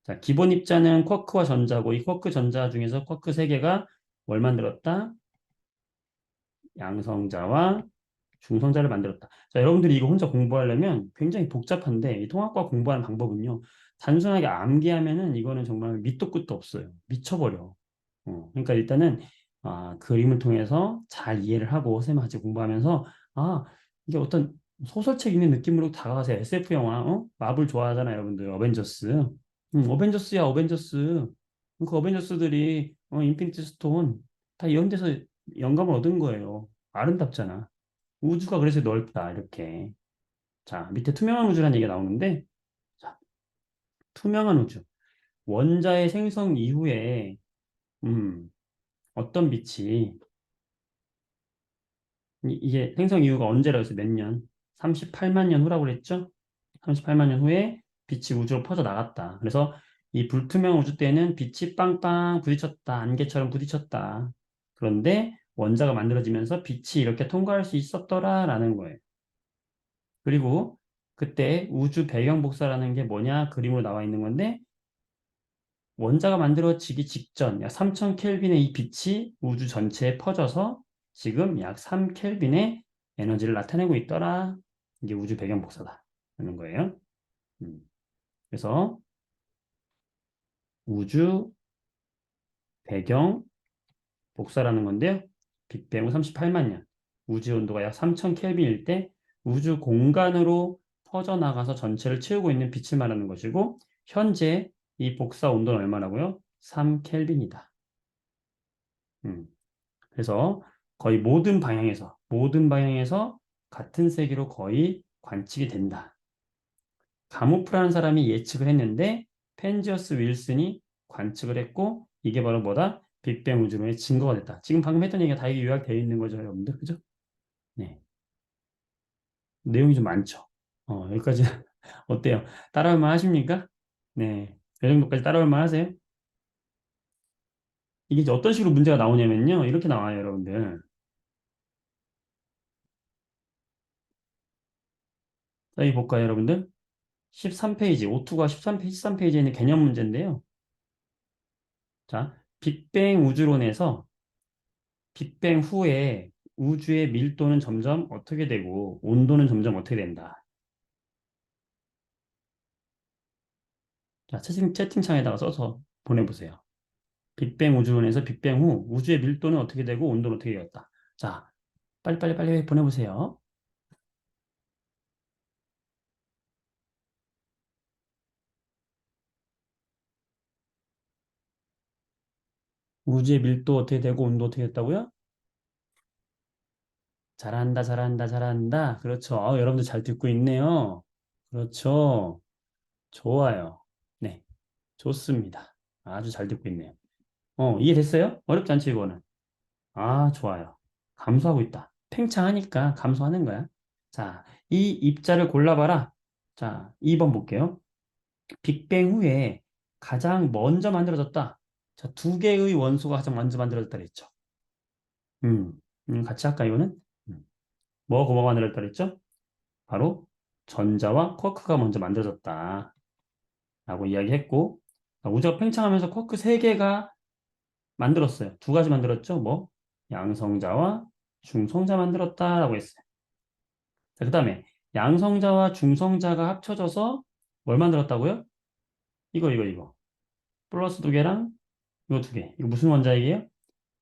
자, 기본 입자는 쿼크와 전자고 이 쿼크 전자 중에서 쿼크 3개가 뭘 만들었다? 양성자와 중성자를 만들었다. 자, 여러분들이 이거 혼자 공부하려면 굉장히 복잡한데 이 통합과 공부하는 방법은요. 단순하게 암기하면은 이거는 정말 밑도 끝도 없어요. 미쳐버려. 그러니까 일단은 그림을 통해서 잘 이해를 하고 쌤 같이 공부하면서 이게 어떤 소설책 읽는 느낌으로 다가가세요. SF 영화, 마블 좋아하잖아요, 여러분들. 어벤져스. 어벤져스야, 어벤져스. 그 어벤져스들이 인피니티 스톤 다 이런 데서 영감을 얻은 거예요. 아름답잖아. 우주가 그래서 넓다, 이렇게. 자, 밑에 투명한 우주라는 얘기가 나오는데, 자, 투명한 우주. 원자의 생성 이후에, 어떤 빛이, 이게 생성 이후가 언제라고 해서 몇 년? 38만 년 후라고 그랬죠? 38만 년 후에 빛이 우주로 퍼져 나갔다. 그래서 이 불투명 우주 때는 빛이 빵빵 부딪혔다. 안개처럼 부딪혔다. 그런데 원자가 만들어지면서 빛이 이렇게 통과할 수 있었더라라는 거예요. 그리고 그때 우주 배경 복사라는 게 뭐냐? 그림으로 나와 있는 건데 원자가 만들어지기 직전 약 3000 켈빈의 이 빛이 우주 전체에 퍼져서 지금 약 3 켈빈의 에너지를 나타내고 있더라. 이게 우주 배경 복사다. 라는 거예요. 음. 그래서 우주 배경 복사라는 건데요. 빅뱅 후 38만 년. 우주 온도가 약 3000 켈빈일 때 우주 공간으로 퍼져나가서 전체를 채우고 있는 빛을 말하는 것이고 현재 이 복사 온도는 얼마라고요? 3 켈빈이다. 그래서 거의 모든 방향에서 같은 세기로 거의 관측이 된다. 가모프라는 사람이 예측을 했는데 펜지어스 윌슨이 관측을 했고 이게 바로 뭐다? 빅뱅 우주론의 증거가 됐다. 지금 방금 했던 얘기가 다 이게 요약되어 있는 거죠, 여러분들. 그죠? 네. 내용이 좀 많죠. 여기까지 어때요? 따라올 만 하십니까? 네. 이 정도까지 따라올 만 하세요? 이게 이제 어떤 식으로 문제가 나오냐면요. 이렇게 나와요, 여러분들. 자, 여기 볼까요, 여러분들? 13페이지, 오투가 13페이지, 13페이지에 있는 개념 문제인데요. 자, 빅뱅 우주론에서 빅뱅 후에 우주의 밀도는 점점 어떻게 되고 온도는 점점 어떻게 된다. 자, 채팅창에다가 써서 보내보세요. 빅뱅 우주론에서 빅뱅 후 우주의 밀도는 어떻게 되고 온도는 어떻게 되었다. 자, 빨리 보내보세요. 우주의 밀도 어떻게 되고 온도 어떻게 됐다고요? 잘한다. 그렇죠. 여러분들 잘 듣고 있네요. 그렇죠. 좋아요. 네, 좋습니다. 아주 잘 듣고 있네요. 이해됐어요? 어렵지 않지, 이거는? 좋아요. 감소하고 있다. 팽창하니까 감소하는 거야. 자, 이 입자를 골라봐라. 자, 2번 볼게요. 빅뱅 후에 가장 먼저 만들어졌다. 자, 두 개의 원소가 가장 먼저 만들어졌다 그랬죠. 음, 같이 할까, 이거는? 음, 뭐가 만들어졌다 그랬죠? 바로 전자와 쿼크가 먼저 만들어졌다. 라고 이야기했고, 자, 우주가 팽창하면서 쿼크 세개가 만들었어요. 두 가지 만들었죠? 뭐? 양성자와 중성자 만들었다라고 했어요. 자, 그 다음에 양성자와 중성자가 합쳐져서 뭘 만들었다고요? 이거. 플러스 두 개랑 이거 두 개. 이거 무슨 원자핵이에요?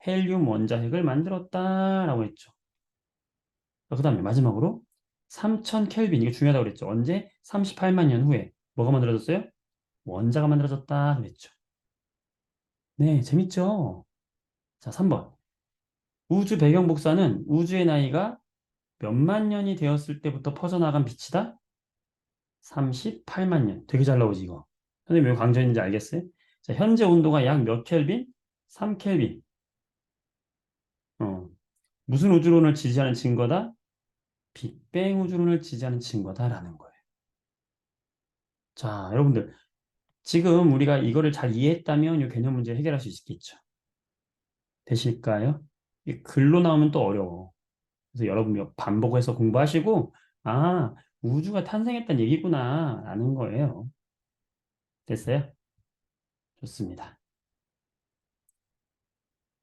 헬륨 원자핵을 만들었다라고 했죠. 자, 그 다음에 마지막으로 3000 켈빈, 이거 중요하다고 그랬죠. 언제? 38만 년 후에 뭐가 만들어졌어요? 원자가 만들어졌다 그랬죠. 네, 재밌죠? 자, 3번. 우주 배경 복사는 우주의 나이가 몇만 년이 되었을 때부터 퍼져나간 빛이다? 38만 년. 되게 잘 나오지, 이거. 선생님 왜 강조했는지 알겠어요? 자, 현재 온도가 약 몇 켈빈? 3켈빈. 어, 무슨 우주론을 지지하는 증거다? 빅뱅 우주론을 지지하는 증거다라는 거예요. 자, 여러분들. 지금 우리가 이거를 잘 이해했다면 이 개념 문제 해결할 수 있겠죠. 되실까요? 이 글로 나오면 또 어려워. 그래서 여러분 반복해서 공부하시고, 우주가 탄생했다는 얘기구나, 라는 거예요. 됐어요? 좋습니다.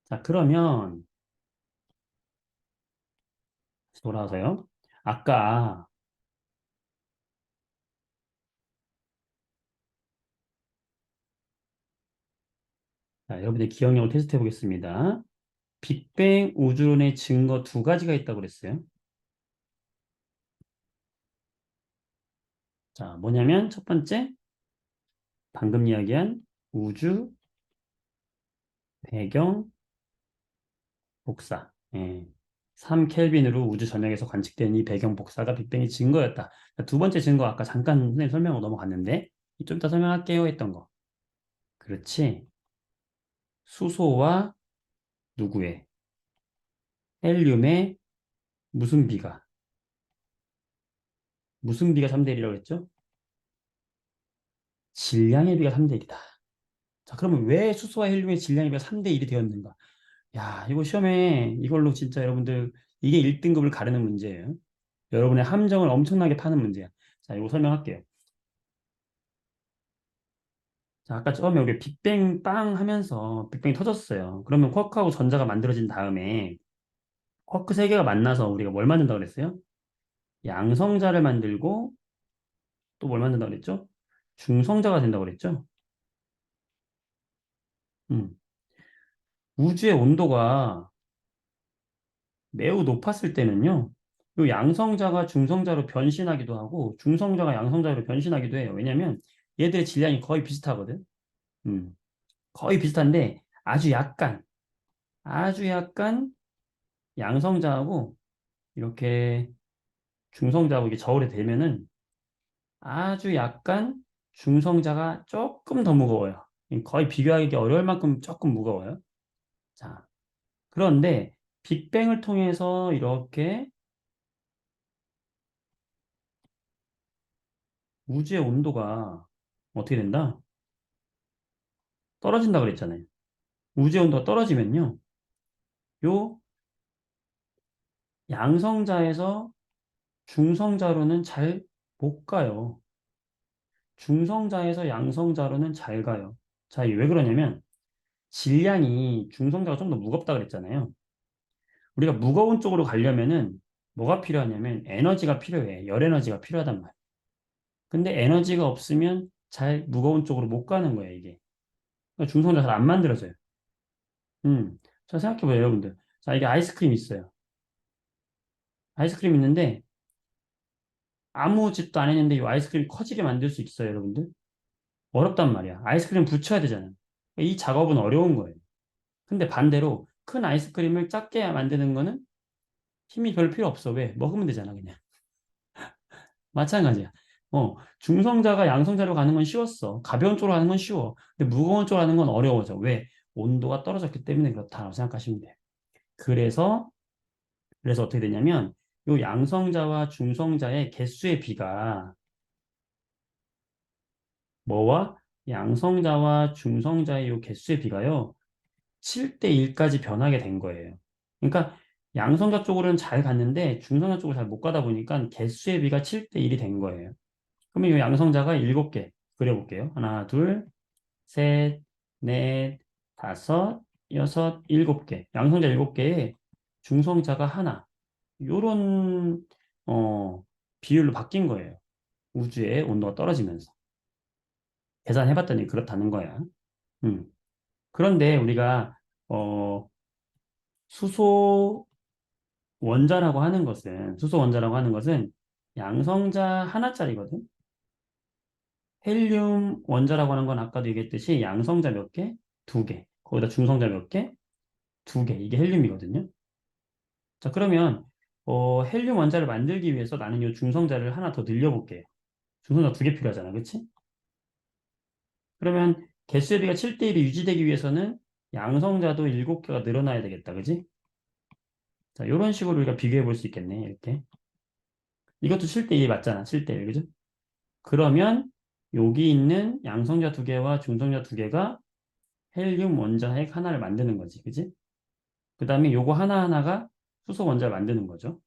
자, 그러면 돌아와서요. 아까 자, 여러분들 기억력을 테스트해 보겠습니다. 빅뱅 우주론의 증거 두 가지가 있다고 그랬어요. 자, 뭐냐면 첫 번째, 방금 이야기한 우주 배경 복사. 예. 3켈빈으로 우주 전역에서 관측된 이 배경 복사가 빅뱅의 증거였다. 자, 두 번째 증거 아까 잠깐 선생님 설명으로 넘어갔는데 좀 이따 설명할게요 했던 거. 그렇지. 수소와 누구의 헬륨의 무슨 비가 무슨 비가 3대 1이라고 했죠? 질량의 비가 3대 1이다. 자, 그러면 왜 수소와 헬륨의 질량의 비가 3대 1이 되었는가? 야, 이거 시험에 이걸로 진짜 여러분들 이게 1등급을 가르는 문제예요. 여러분의 함정을 엄청나게 파는 문제야. 자, 이거 설명할게요. 자, 아까 처음에 우리 빅뱅 빵 하면서 빅뱅이 터졌어요. 그러면 쿼크하고 전자가 만들어진 다음에 쿼크 세 개가 만나서 우리가 뭘 만든다고 그랬어요? 양성자를 만들고 또 뭘 만든다고 그랬죠? 중성자가 된다고 그랬죠? 음. 우주의 온도가 매우 높았을 때는요. 이 양성자가 중성자로 변신하기도 하고 중성자가 양성자로 변신하기도 해요. 왜냐면 얘들의 질량이 거의 비슷하거든. 음. 거의 비슷한데 아주 약간 양성자하고 이렇게 중성자하고 이게 저울에 대면은 아주 약간 중성자가 조금 더 무거워요. 거의 비교하기 어려울 만큼 조금 무거워요. 자, 그런데 빅뱅을 통해서 이렇게 우주의 온도가 어떻게 된다? 떨어진다 그랬잖아요. 우주의 온도가 떨어지면요. 요 양성자에서 중성자로는 잘 못 가요. 중성자에서 양성자로는 잘 가요. 자, 이게 왜 그러냐면 질량이 중성자가 좀 더 무겁다 그랬잖아요. 우리가 무거운 쪽으로 가려면은 뭐가 필요하냐면 에너지가 필요해. 열 에너지가 필요하단 말이야. 근데 에너지가 없으면 잘 무거운 쪽으로 못 가는 거예요, 이게. 그러니까 중성자 잘 안 만들어져요. 자, 생각해봐요, 여러분들. 자, 이게 아이스크림 있어요. 아이스크림 있는데 아무 짓도 안 했는데 이 아이스크림 커지게 만들 수 있어요, 여러분들? 어렵단 말이야. 아이스크림 붙여야 되잖아. 이 작업은 어려운 거예요. 근데 반대로 큰 아이스크림을 작게 만드는 거는 힘이 별 필요 없어. 왜? 먹으면 되잖아, 그냥. 마찬가지야. 중성자가 양성자로 가는 건 쉬웠어. 가벼운 쪽으로 가는 건 쉬워. 근데 무거운 쪽으로 가는 건 어려워져. 왜? 온도가 떨어졌기 때문에 그렇다고 생각하시면 돼요. 그래서, 그래서 어떻게 되냐면, 요 양성자와 중성자의 개수의 비가 뭐와 양성자와 중성자의 요 개수의 비가요, 7대 1까지 변하게 된 거예요. 그러니까 양성자 쪽으로는 잘 갔는데 중성자 쪽으로 잘 못 가다 보니까 개수의 비가 7대 1이 된 거예요. 그러면 이 양성자가 7개 그려볼게요. 하나, 둘, 셋, 넷, 다섯, 여섯, 7개. 양성자 7개에 중성자가 하나. 요런 비율로 바뀐 거예요. 우주의 온도가 떨어지면서. 계산해봤더니 그렇다는 거야. 음. 그런데 우리가 어, 수소 수소 원자라고 하는 것은 양성자 하나짜리거든. 헬륨 원자라고 하는 건 아까도 얘기했듯이 양성자 몇 개? 두 개. 거기다 중성자 몇 개? 두 개. 이게 헬륨이거든요. 자, 그러면 헬륨 원자를 만들기 위해서 나는 이 중성자를 하나 더 늘려볼게요. 중성자 두 개 필요하잖아. 그치? 그러면 개수의 비가 7대 1이 유지되기 위해서는 양성자도 7개가 늘어나야 되겠다. 그지? 자, 이런 식으로 우리가 비교해 볼 수 있겠네. 이렇게. 이것도 7대 1이 맞잖아. 7대 1. 그죠? 그러면 여기 있는 양성자 두 개와 중성자 두 개가 헬륨 원자핵 하나를 만드는 거지. 그지? 그 다음에 요거 하나하나가 수소 원자를 만드는 거죠.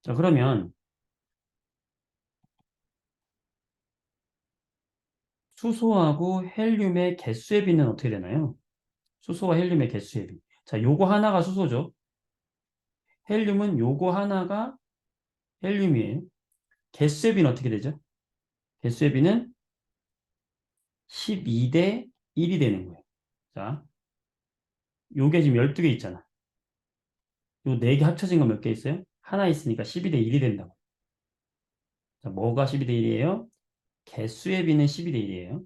자, 그러면 수소하고 헬륨의 개수의 비는 어떻게 되나요? 수소와 헬륨의 개수의 비. 자, 요거 하나가 수소죠. 헬륨은 요거 하나가 헬륨이에요. 개수의 비는 어떻게 되죠? 개수의 비는 12대 1이 되는 거예요. 자, 요게 지금 12개 있잖아. 요 4개 합쳐진 거 몇 개 있어요? 하나 있으니까 12대 1이 된다고. 자, 뭐가 12대 1이에요? 개수의 비는 12대 1이에요.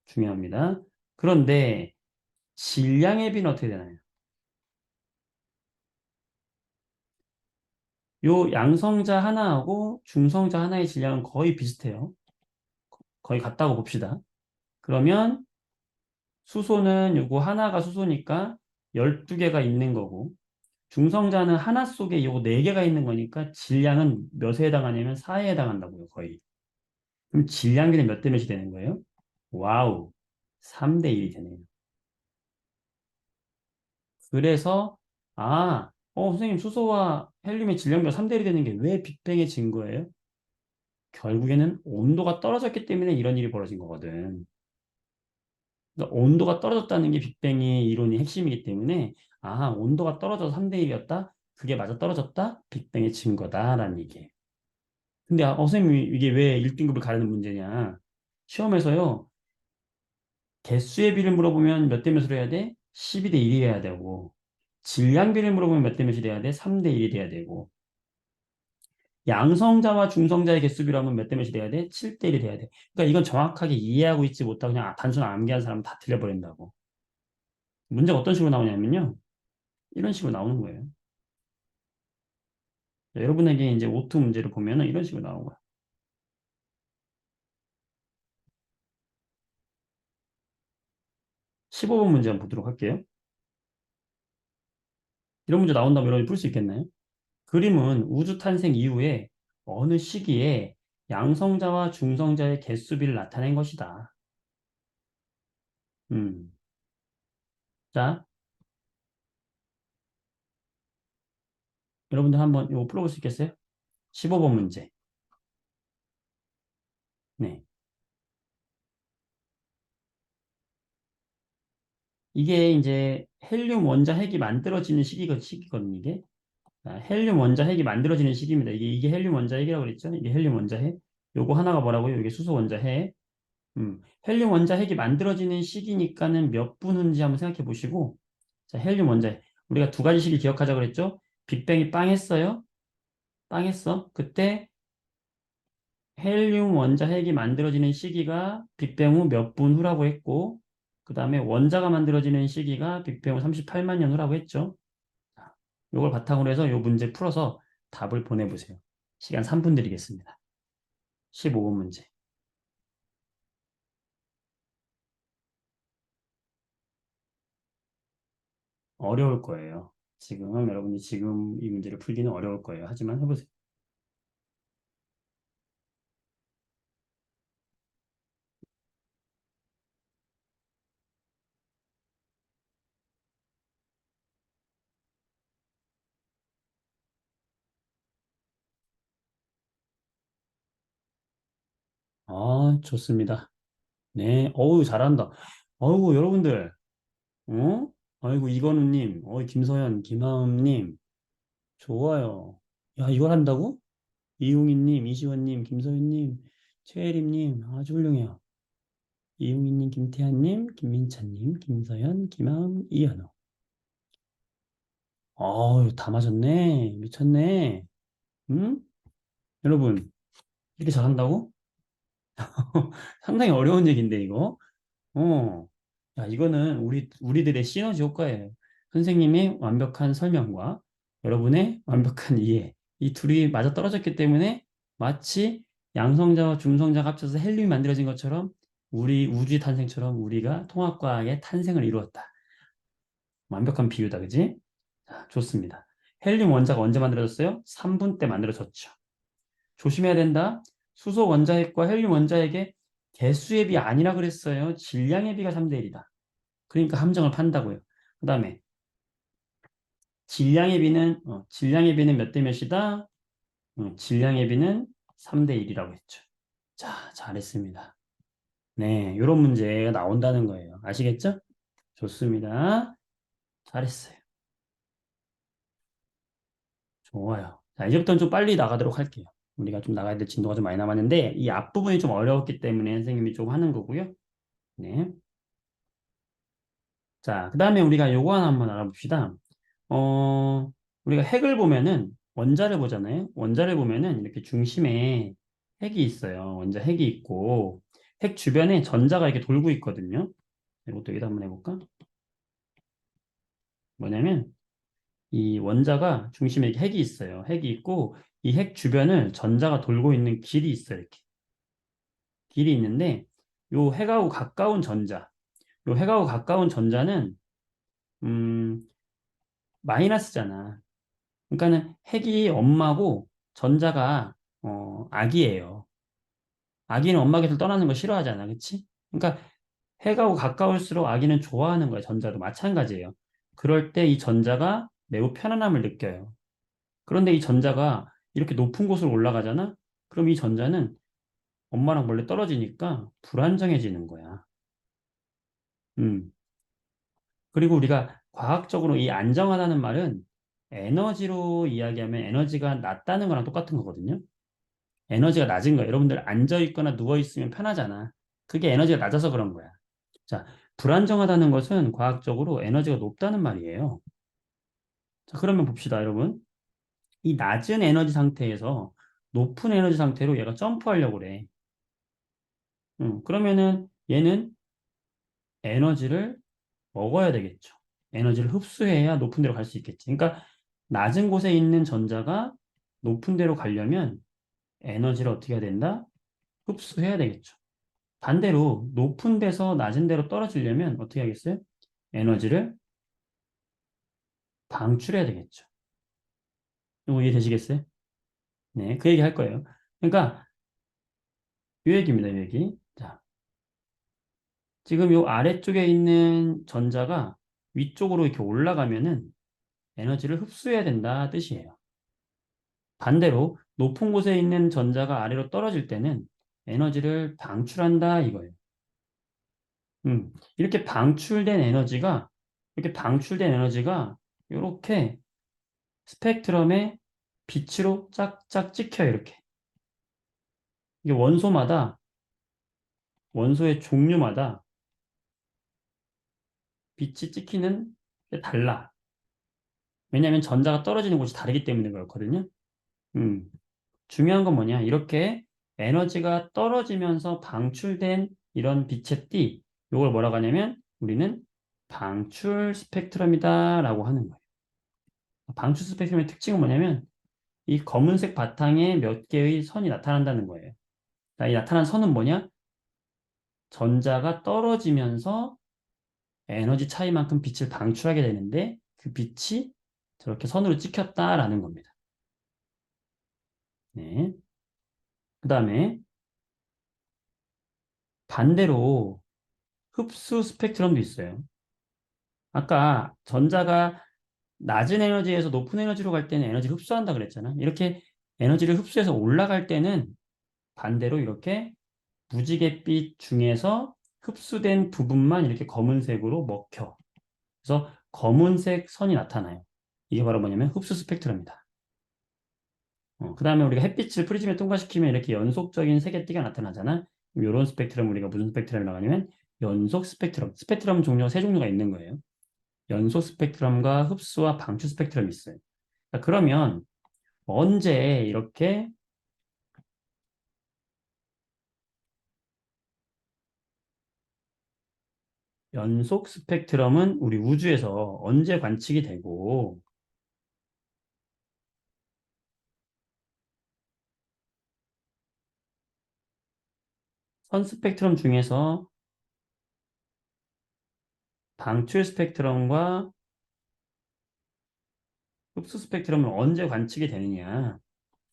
중요합니다. 그런데 질량의 비는 어떻게 되나요? 요 양성자 하나하고 중성자 하나의 질량은 거의 비슷해요. 거의 같다고 봅시다. 그러면 수소는 요거 하나가 수소니까 12개가 있는 거고, 중성자는 하나 속에 요거 4개가 있는 거니까 질량은 몇에 해당하냐면 4에 해당한다고요, 거의. 그럼 질량비는 몇 대 몇이 되는 거예요? 와우. 3대 1이 되네요. 그래서, 선생님, 수소와 헬륨의 질량비가 3대 1이 되는 게 왜 빅뱅의 증거예요? 결국에는 온도가 떨어졌기 때문에 이런 일이 벌어진 거거든. 그러니까 온도가 떨어졌다는 게 빅뱅의 이론이 핵심이기 때문에, 온도가 떨어져서 3대 1이었다? 그게 맞아 떨어졌다? 빅뱅의 증거다라는 얘기예요. 근데, 선생님, 이게 왜 1등급을 가르는 문제냐? 시험에서요, 개수의 비를 물어보면 몇 대 몇으로 해야 돼? 12대 1이 해야 되고, 질량비를 물어보면 몇 대 몇이 돼야 돼? 3대 1이 돼야 되고, 양성자와 중성자의 개수비라면 몇 대 몇이 돼야 돼? 7대 1이 돼야 돼. 그러니까 이건 정확하게 이해하고 있지 못하고 그냥 단순 암기한 사람은 다 틀려버린다고. 문제가 어떤 식으로 나오냐면요. 이런 식으로 나오는 거예요. 여러분에게 이제 오투 문제를 보면은 이런 식으로 나오는 거야. 15번 문제 한번 보도록 할게요. 이런 문제 나온다면 여러분이 풀 수 있겠나요? 그림은 우주 탄생 이후에 어느 시기에 양성자와 중성자의 개수비를 나타낸 것이다. 음. 자, 여러분들 한번 이거 풀어볼 수 있겠어요? 15번 문제. 네. 이게 이제 헬륨 원자 핵이 만들어지는 시기거든요, 이게. 자, 헬륨 원자 핵이 만들어지는 시기입니다. 이게 헬륨 원자 핵이라고 그랬죠? 이게 헬륨 원자 핵. 요거 하나가 뭐라고요? 이게 수소 원자 핵. 헬륨 원자 핵이 만들어지는 시기니까는 몇 분 후인지 한번 생각해 보시고, 자, 헬륨 원자 핵. 우리가 두 가지 시기 기억하자 그랬죠? 빅뱅이 빵 했어요. 빵 했어. 그때 헬륨 원자 핵이 만들어지는 시기가 빅뱅 후 몇 분 후라고 했고, 그 다음에 원자가 만들어지는 시기가 빅뱅 후 38만 년 후라고 했죠. 이걸 바탕으로 해서 이 문제 풀어서 답을 보내보세요. 시간 3분 드리겠습니다. 15번 문제. 어려울 거예요. 여러분이 지금 이 문제를 풀기는 어려울 거예요. 하지만 해보세요. 좋습니다. 네, 어우, 잘한다. 어우, 여러분들, 어? 아이고, 이건우님, 김서연, 김하음님, 좋아요. 야, 이걸 한다고? 이용희님, 이시원님, 김서윤님, 최혜림님, 아주 훌륭해요. 이용희님, 김태한님, 김민찬님, 김서연, 김하음, 이현우. 다 맞았네. 미쳤네. 응? 여러분, 이렇게 잘한다고? 상당히 어려운 얘기인데, 이거. 어. 야, 이거는 우리들의 시너지 효과예요. 선생님의 완벽한 설명과 여러분의 완벽한 이해. 이 둘이 맞아 떨어졌기 때문에 마치 양성자와 중성자가 합쳐서 헬륨이 만들어진 것처럼 우리 우주의 탄생처럼 우리가 통합과학의 탄생을 이루었다. 완벽한 비유다, 그지? 자, 좋습니다. 헬륨 원자가 언제 만들어졌어요? 3분 때 만들어졌죠. 조심해야 된다. 수소 원자핵과 헬륨 원자핵의 개수의 비 아니라 그랬어요. 질량의 비가 3대 1이다. 그러니까 함정을 판다고요. 그 다음에 질량의 비는 몇 대 몇이다? 질량의 비는 3대 1이라고 했죠. 자, 잘했습니다. 네, 이런 문제가 나온다는 거예요. 아시겠죠? 좋습니다. 잘했어요. 좋아요. 자, 이제부터는 좀 빨리 나가도록 할게요. 우리가 좀 나가야 될 진도가 좀 많이 남았는데, 이 앞부분이 좀 어려웠기 때문에 선생님이 좀 하는 거고요. 네. 자, 그 다음에 우리가 요거 하나 한번 알아봅시다. 우리가 핵을 보면은, 원자를 보잖아요. 원자를 보면은 이렇게 중심에 핵이 있어요. 원자 핵이 있고, 핵 주변에 전자가 이렇게 돌고 있거든요. 이것도 여기다 한번 해볼까? 뭐냐면, 이 원자가 중심에 이렇게 핵이 있어요. 핵이 있고, 이 핵 주변을 전자가 돌고 있는 길이 있어요. 이렇게. 길이 있는데, 요 핵하고 가까운 전자, 요 핵하고 가까운 전자는, 음, 마이너스잖아. 그러니까는 핵이 엄마고 전자가 아기예요. 아기는 엄마 곁을 떠나는 거 싫어하잖아. 그치? 그러니까 핵하고 가까울수록 아기는 좋아하는 거야. 전자도 마찬가지예요. 그럴 때 이 전자가 매우 편안함을 느껴요. 그런데 이 전자가 이렇게 높은 곳으로 올라가잖아? 그럼 이 전자는 엄마랑 멀리 떨어지니까 불안정해지는 거야. 음. 그리고 우리가 과학적으로 이 안정하다는 말은 에너지로 이야기하면 에너지가 낮다는 거랑 똑같은 거거든요. 에너지가 낮은 거야. 여러분들 앉아 있거나 누워 있으면 편하잖아. 그게 에너지가 낮아서 그런 거야. 자, 불안정하다는 것은 과학적으로 에너지가 높다는 말이에요. 자, 그러면 봅시다, 여러분. 이 낮은 에너지 상태에서 높은 에너지 상태로 얘가 점프하려고 그래. 그러면은 얘는 에너지를 먹어야 되겠죠. 에너지를 흡수해야 높은 데로 갈 수 있겠지. 그러니까 낮은 곳에 있는 전자가 높은 데로 가려면 에너지를 어떻게 해야 된다? 흡수해야 되겠죠. 반대로 높은 데서 낮은 데로 떨어지려면 어떻게 하겠어요? 에너지를 방출해야 되겠죠. 이거 이해되시겠어요? 네, 그 얘기 할 거예요. 그러니까 이 얘기입니다, 이 얘기. 자, 지금 요 아래쪽에 있는 전자가 위쪽으로 이렇게 올라가면은 에너지를 흡수해야 된다 뜻이에요. 반대로 높은 곳에 있는 전자가 아래로 떨어질 때는 에너지를 방출한다 이거예요. 이렇게 방출된 에너지가 이렇게 스펙트럼에 빛으로 짝짝 찍혀요, 이렇게. 이게 원소의 종류마다 빛이 찍히는 게 달라. 왜냐하면 전자가 떨어지는 곳이 다르기 때문에 그렇거든요. 음, 중요한 건 뭐냐? 이렇게 에너지가 떨어지면서 방출된 이런 빛의 띠, 이걸 뭐라고 하냐면 우리는 방출 스펙트럼이다라고 하는 거예요. 방출 스펙트럼의 특징은 뭐냐면 이 검은색 바탕에 몇 개의 선이 나타난다는 거예요. 이 나타난 선은 뭐냐? 전자가 떨어지면서 에너지 차이만큼 빛을 방출하게 되는데 그 빛이 저렇게 선으로 찍혔다라는 겁니다. 네. 그 다음에 반대로 흡수 스펙트럼도 있어요. 아까 전자가 낮은 에너지에서 높은 에너지로 갈 때는 에너지 흡수한다 그랬잖아. 이렇게 에너지를 흡수해서 올라갈 때는 반대로 이렇게 무지갯빛 중에서 흡수된 부분만 이렇게 검은색으로 먹혀. 그래서 검은색 선이 나타나요. 이게 바로 뭐냐면 흡수 스펙트럼이다. 그 다음에 우리가 햇빛을 프리즘에 통과시키면 이렇게 연속적인 색의 띠가 나타나잖아. 이런 스펙트럼 우리가 무슨 스펙트럼이라고 하냐면 연속 스펙트럼. 스펙트럼 종류가 세 종류가 있는 거예요. 연속 스펙트럼과 흡수와 방출 스펙트럼이 있어요. 자, 그러면 언제 이렇게 연속 스펙트럼은 우리 우주에서 언제 관측이 되고 선 스펙트럼 중에서 방출 스펙트럼과 흡수 스펙트럼은 언제 관측이 되느냐?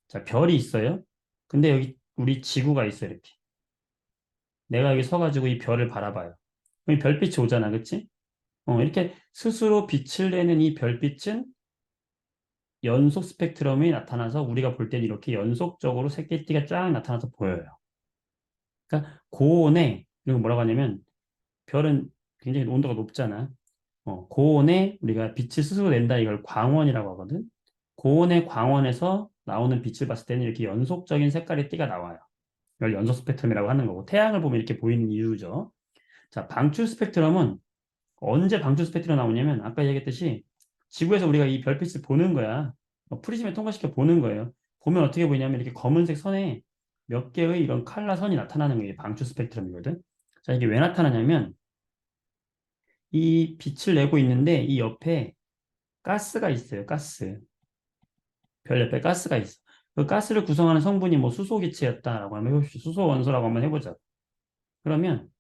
자, 별이 있어요. 근데 여기 우리 지구가 있어요, 이렇게. 내가 여기 서가지고 이 별을 바라봐요. 그럼 이 별빛이 오잖아, 그치? 이렇게 스스로 빛을 내는 이 별빛은 연속 스펙트럼이 나타나서 우리가 볼 때는 이렇게 연속적으로 색깔띠가 쫙 나타나서 보여요. 그러니까 고온에, 이거 뭐라고 하냐면 별은 굉장히 온도가 높잖아. 고온에 우리가 빛을 스스로 낸다 이걸 광원이라고 하거든. 고온의 광원에서 나오는 빛을 봤을 때는 이렇게 연속적인 색깔의 띠가 나와요. 이걸 연속 스펙트럼이라고 하는 거고 태양을 보면 이렇게 보이는 이유죠. 자, 방출 스펙트럼은 언제 방출 스펙트럼 나오냐면 아까 얘기했듯이 지구에서 우리가 이 별빛을 보는 거야. 프리즘에 통과시켜 보는 거예요. 보면 어떻게 보이냐면 이렇게 검은색 선에 몇 개의 이런 칼라 선이 나타나는 거예요. 방출 스펙트럼이거든. 자, 이게 왜 나타나냐면 이 빛을 내고 있는데 이 옆에 가스가 있어요. 가스. 별 옆에 가스가 있어. 그 가스를 구성하는 성분이 뭐 수소 기체였다라고 하면 해봅시다. 수소 원소라고 한번 해보자. 그러면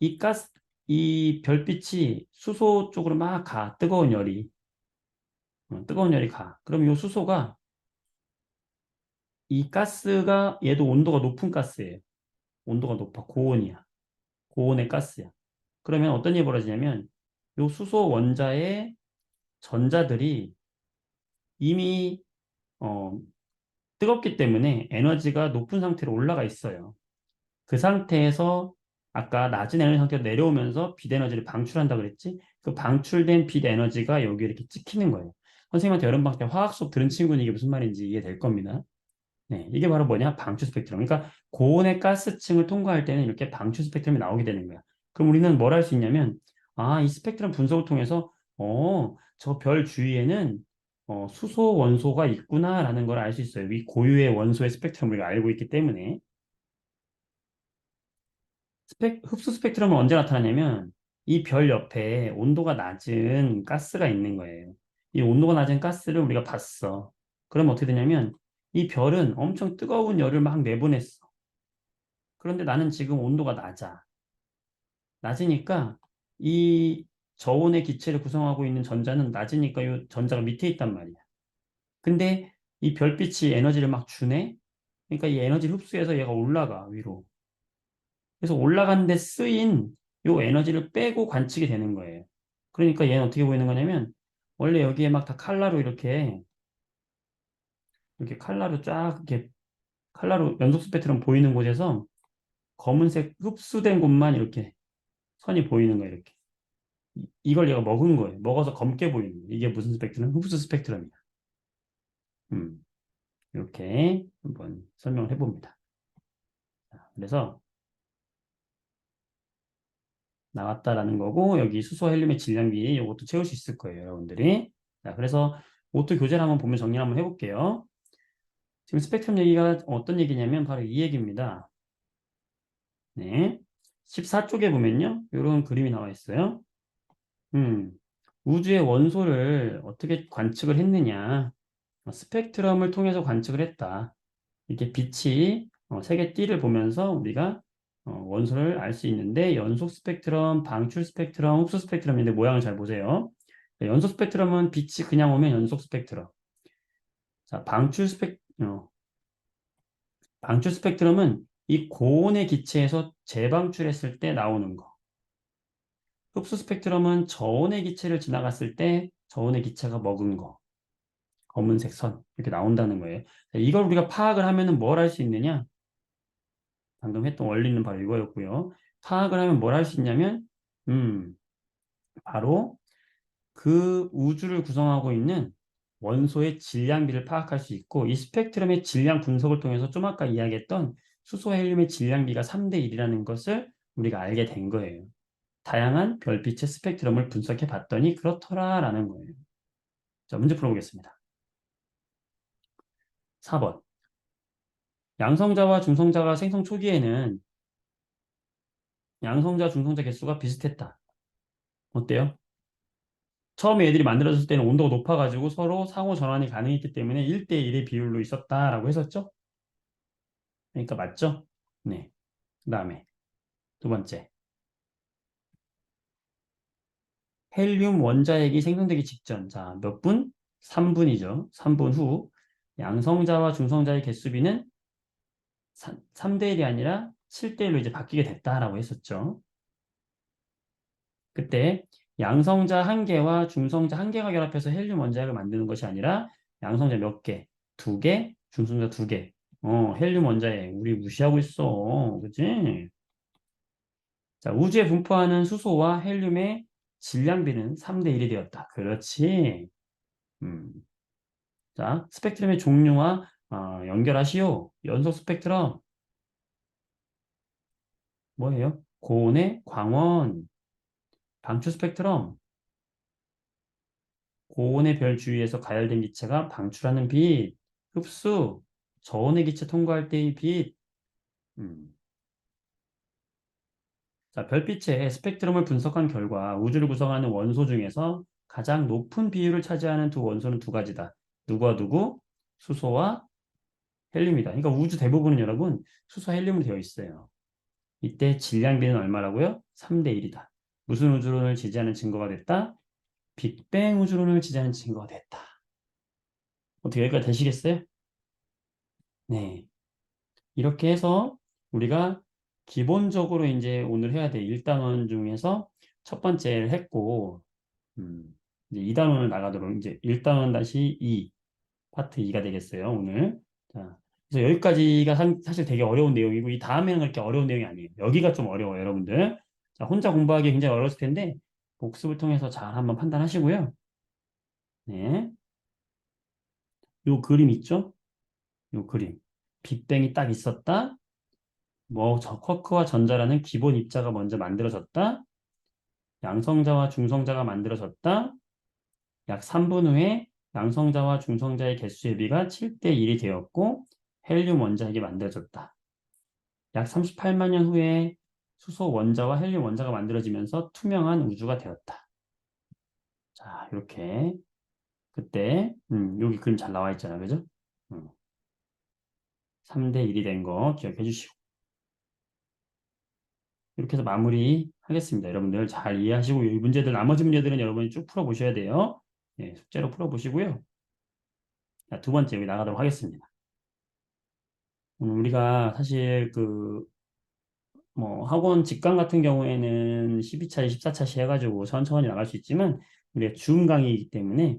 이 가스, 이 별빛이 수소 쪽으로 막 가. 뜨거운 열이. 뜨거운 열이 가. 그럼 이 수소가 이 가스가 얘도 온도가 높은 가스예요. 온도가 높아. 고온이야. 고온의 가스야. 그러면 어떤 일이 벌어지냐면 이 수소 원자의 전자들이 이미 어, 뜨겁기 때문에 에너지가 높은 상태로 올라가 있어요. 그 상태에서 아까 낮은 에너지 상태로 내려오면서 빛 에너지를 방출한다 그랬지? 그 방출된 빛 에너지가 여기 이렇게 찍히는 거예요. 선생님한테 여름방학 때 화학 수업 들은 친구는 이게 무슨 말인지 이해될 겁니다. 네, 이게 바로 뭐냐? 방출 스펙트럼. 그러니까 고온의 가스층을 통과할 때는 이렇게 방출 스펙트럼이 나오게 되는 거야. 그럼 우리는 뭘 할 수 있냐면, 이 스펙트럼 분석을 통해서, 저 별 주위에는 수소 원소가 있구나라는 걸 알 수 있어요. 이 고유의 원소의 스펙트럼을 우리가 알고 있기 때문에. 흡수 스펙트럼은 언제 나타나냐면, 이 별 옆에 온도가 낮은 가스가 있는 거예요. 이 온도가 낮은 가스를 우리가 봤어. 그럼 어떻게 되냐면, 이 별은 엄청 뜨거운 열을 막 내보냈어. 그런데 나는 지금 온도가 낮아. 낮으니까 이 저온의 기체를 구성하고 있는 전자는 낮으니까 이 전자가 밑에 있단 말이야. 근데 이 별빛이 에너지를 막 주네? 그러니까 이 에너지를 흡수해서 얘가 올라가, 위로. 그래서 올라가는데 쓰인 요 에너지를 빼고 관측이 되는 거예요. 그러니까 얘는 어떻게 보이는 거냐면, 원래 여기에 막 다 칼라로 이렇게 칼라로 쫙, 이렇게 칼라로 연속 스펙트럼 보이는 곳에서 검은색 흡수된 곳만 이렇게 선이 보이는 거예요, 이렇게. 이걸 얘가 먹은 거예요. 먹어서 검게 보이는 거예요. 이게 무슨 스펙트럼? 흡수 스펙트럼이야. 음, 이렇게 한번 설명을 해봅니다. 그래서 나왔다라는 거고, 여기 수소 헬륨의 질량비 이것도 채울 수 있을 거예요, 여러분들이. 자, 그래서 오토 교재를 한번 보면 정리 한번 해볼게요. 지금 스펙트럼 얘기가 어떤 얘기냐면 바로 이 얘기입니다. 네. 14쪽에 보면요. 이런 그림이 나와 있어요. 음, 우주의 원소를 어떻게 관측을 했느냐. 스펙트럼을 통해서 관측을 했다. 이렇게 빛이 색의 띠를 보면서 우리가 원소를 알 수 있는데 연속 스펙트럼, 방출 스펙트럼, 흡수 스펙트럼인데 모양을 잘 보세요. 연속 스펙트럼은 빛이 그냥 오면 연속 스펙트럼. 자, 방출 스펙트럼은 이 고온의 기체에서 재방출했을 때 나오는 거. 흡수 스펙트럼은 저온의 기체를 지나갔을 때 저온의 기체가 먹은 거. 검은색 선 이렇게 나온다는 거예요. 자, 이걸 우리가 파악을 하면은 뭘 할 수 있느냐? 방금 했던 원리는 바로 이거였고요. 파악을 하면 뭘 할 수 있냐면, 음, 바로 그 우주를 구성하고 있는 원소의 질량비를 파악할 수 있고, 이 스펙트럼의 질량 분석을 통해서 좀 아까 이야기했던 수소 헬륨의 질량비가 3대 1이라는 것을 우리가 알게 된 거예요. 다양한 별빛의 스펙트럼을 분석해 봤더니 그렇더라라는 거예요. 자, 문제 풀어보겠습니다. 4번. 양성자와 중성자가 생성 초기에는 양성자, 중성자 개수가 비슷했다. 어때요? 처음에 애들이 만들어졌을 때는 온도가 높아가지고 서로 상호 전환이 가능했기 때문에 1대1의 비율로 있었다라고 했었죠? 그러니까 맞죠? 네. 그 다음에 두 번째. 헬륨 원자핵이 생성되기 직전. 자, 몇 분? 3분이죠. 3분 후. 양성자와 중성자의 개수비는 3대1이 아니라 7대1로 이제 바뀌게 됐다라고 했었죠. 그때 양성자 한 개와 중성자 한 개가 결합해서 헬륨 원자핵을 만드는 것이 아니라 양성자 몇 개, 두 개, 중성자 두 개. 헬륨 원자핵 우리 무시하고 있어, 그치? 자, 우주에 분포하는 수소와 헬륨의 질량비는 3대 1이 되었다. 그렇지. 음. 자, 스펙트럼의 종류와 연결하시오. 연속 스펙트럼 뭐예요? 고온의 광원, 방출 스펙트럼. 고온의 별 주위에서 가열된 기체가 방출하는 빛, 흡수, 저온의 기체 통과할 때의 빛. 음. 자, 별빛의 스펙트럼을 분석한 결과 우주를 구성하는 원소 중에서 가장 높은 비율을 차지하는 두 원소는 두 가지다. 누구와 누구? 수소와 헬륨이다. 그러니까 우주 대부분은 여러분 수소 헬륨으로 되어 있어요. 이때 질량비는 얼마라고요? 3대 1이다. 무슨 우주론을 지지하는 증거가 됐다? 빅뱅 우주론을 지지하는 증거가 됐다. 어떻게 여기까지 되시겠어요? 네. 이렇게 해서 우리가 기본적으로 이제 오늘 해야 될 1단원 중에서 첫 번째를 했고, 이제 2단원을 나가도록 이제 1단원 다시 2, 파트 2가 되겠어요, 오늘. 자, 그래서 여기까지가 사실 되게 어려운 내용이고, 이 다음에는 그렇게 어려운 내용이 아니에요. 여기가 좀 어려워요, 여러분들. 자, 혼자 공부하기 굉장히 어려웠을 텐데, 복습을 통해서 잘 한번 판단하시고요. 네. 요 그림 있죠? 요 그림. 빅뱅이 딱 있었다. 저 쿼크와 전자라는 기본 입자가 먼저 만들어졌다. 양성자와 중성자가 만들어졌다. 약 3분 후에 양성자와 중성자의 개수의 비가 7대 1이 되었고 헬륨 원자핵이 만들어졌다. 약 38만 년 후에 수소 원자와 헬륨 원자가 만들어지면서 투명한 우주가 되었다. 자, 이렇게 그때 여기 그림 잘 나와 있잖아, 그죠? 3대 1이 된 거 기억해 주시고 이렇게 해서 마무리 하겠습니다. 여러분들 잘 이해하시고 이 문제들 나머지 문제들은 여러분이 쭉 풀어보셔야 돼요. 네, 숙제로 풀어보시고요. 자, 두 번째 여기 나가도록 하겠습니다. 우리가 사실 뭐 학원 직강 같은 경우에는 12차시, 14차시 해가지고 천천히 나갈 수 있지만 우리가 줌 강의이기 때문에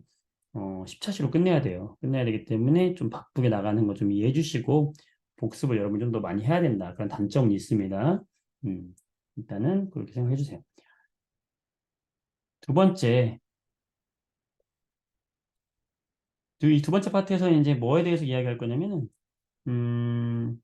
10차시로 끝내야 돼요. 끝내야 되기 때문에 좀 바쁘게 나가는 거 좀 이해해 주시고 복습을 여러분 좀 더 많이 해야 된다. 그런 단점이 있습니다. 일단은 그렇게 생각해 주세요. 두 번째, 이 두 번째 파트에서는 이제 뭐에 대해서 이야기할 거냐면은 음,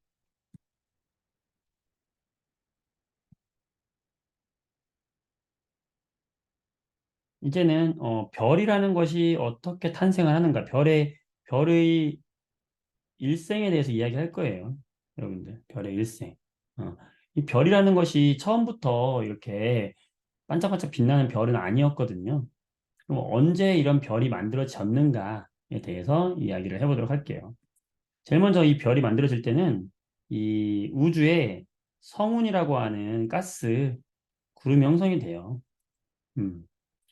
이제는 별이라는 것이 어떻게 탄생을 하는가, 별의 일생에 대해서 이야기할 거예요. 여러분들, 별의 일생. 어, 이 별이라는 것이 처음부터 이렇게 반짝반짝 빛나는 별은 아니었거든요. 그럼 언제 이런 별이 만들어졌는가에 대해서 이야기를 해보도록 할게요. 제일 먼저 이 별이 만들어질 때는 이 우주에 성운이라고 하는 가스, 구름이 형성이 돼요. 음.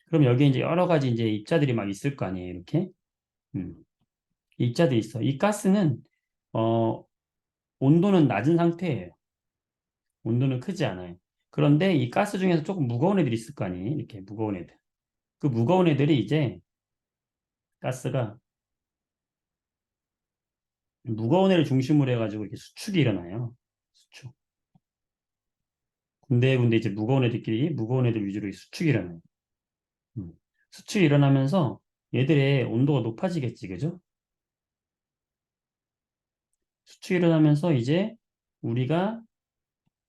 그럼 여기에 이제 여러 가지 이제 입자들이 막 있을 거 아니에요, 이렇게. 음. 이 입자들이 있어. 이 가스는, 어, 온도는 낮은 상태예요. 온도는 크지 않아요. 그런데 이 가스 중에서 조금 무거운 애들이 있을 거 아니에요, 이렇게 무거운 애들. 그 무거운 애들이 이제 가스가 무거운 애를 중심으로 해가지고 이렇게 수축이 일어나요. 수축. 군데군데 이제 무거운 애들끼리 무거운 애들 위주로 수축이 일어나요. 음. 수축이 일어나면서 얘들의 온도가 높아지겠지, 그죠? 수축이 일어나면서 이제 우리가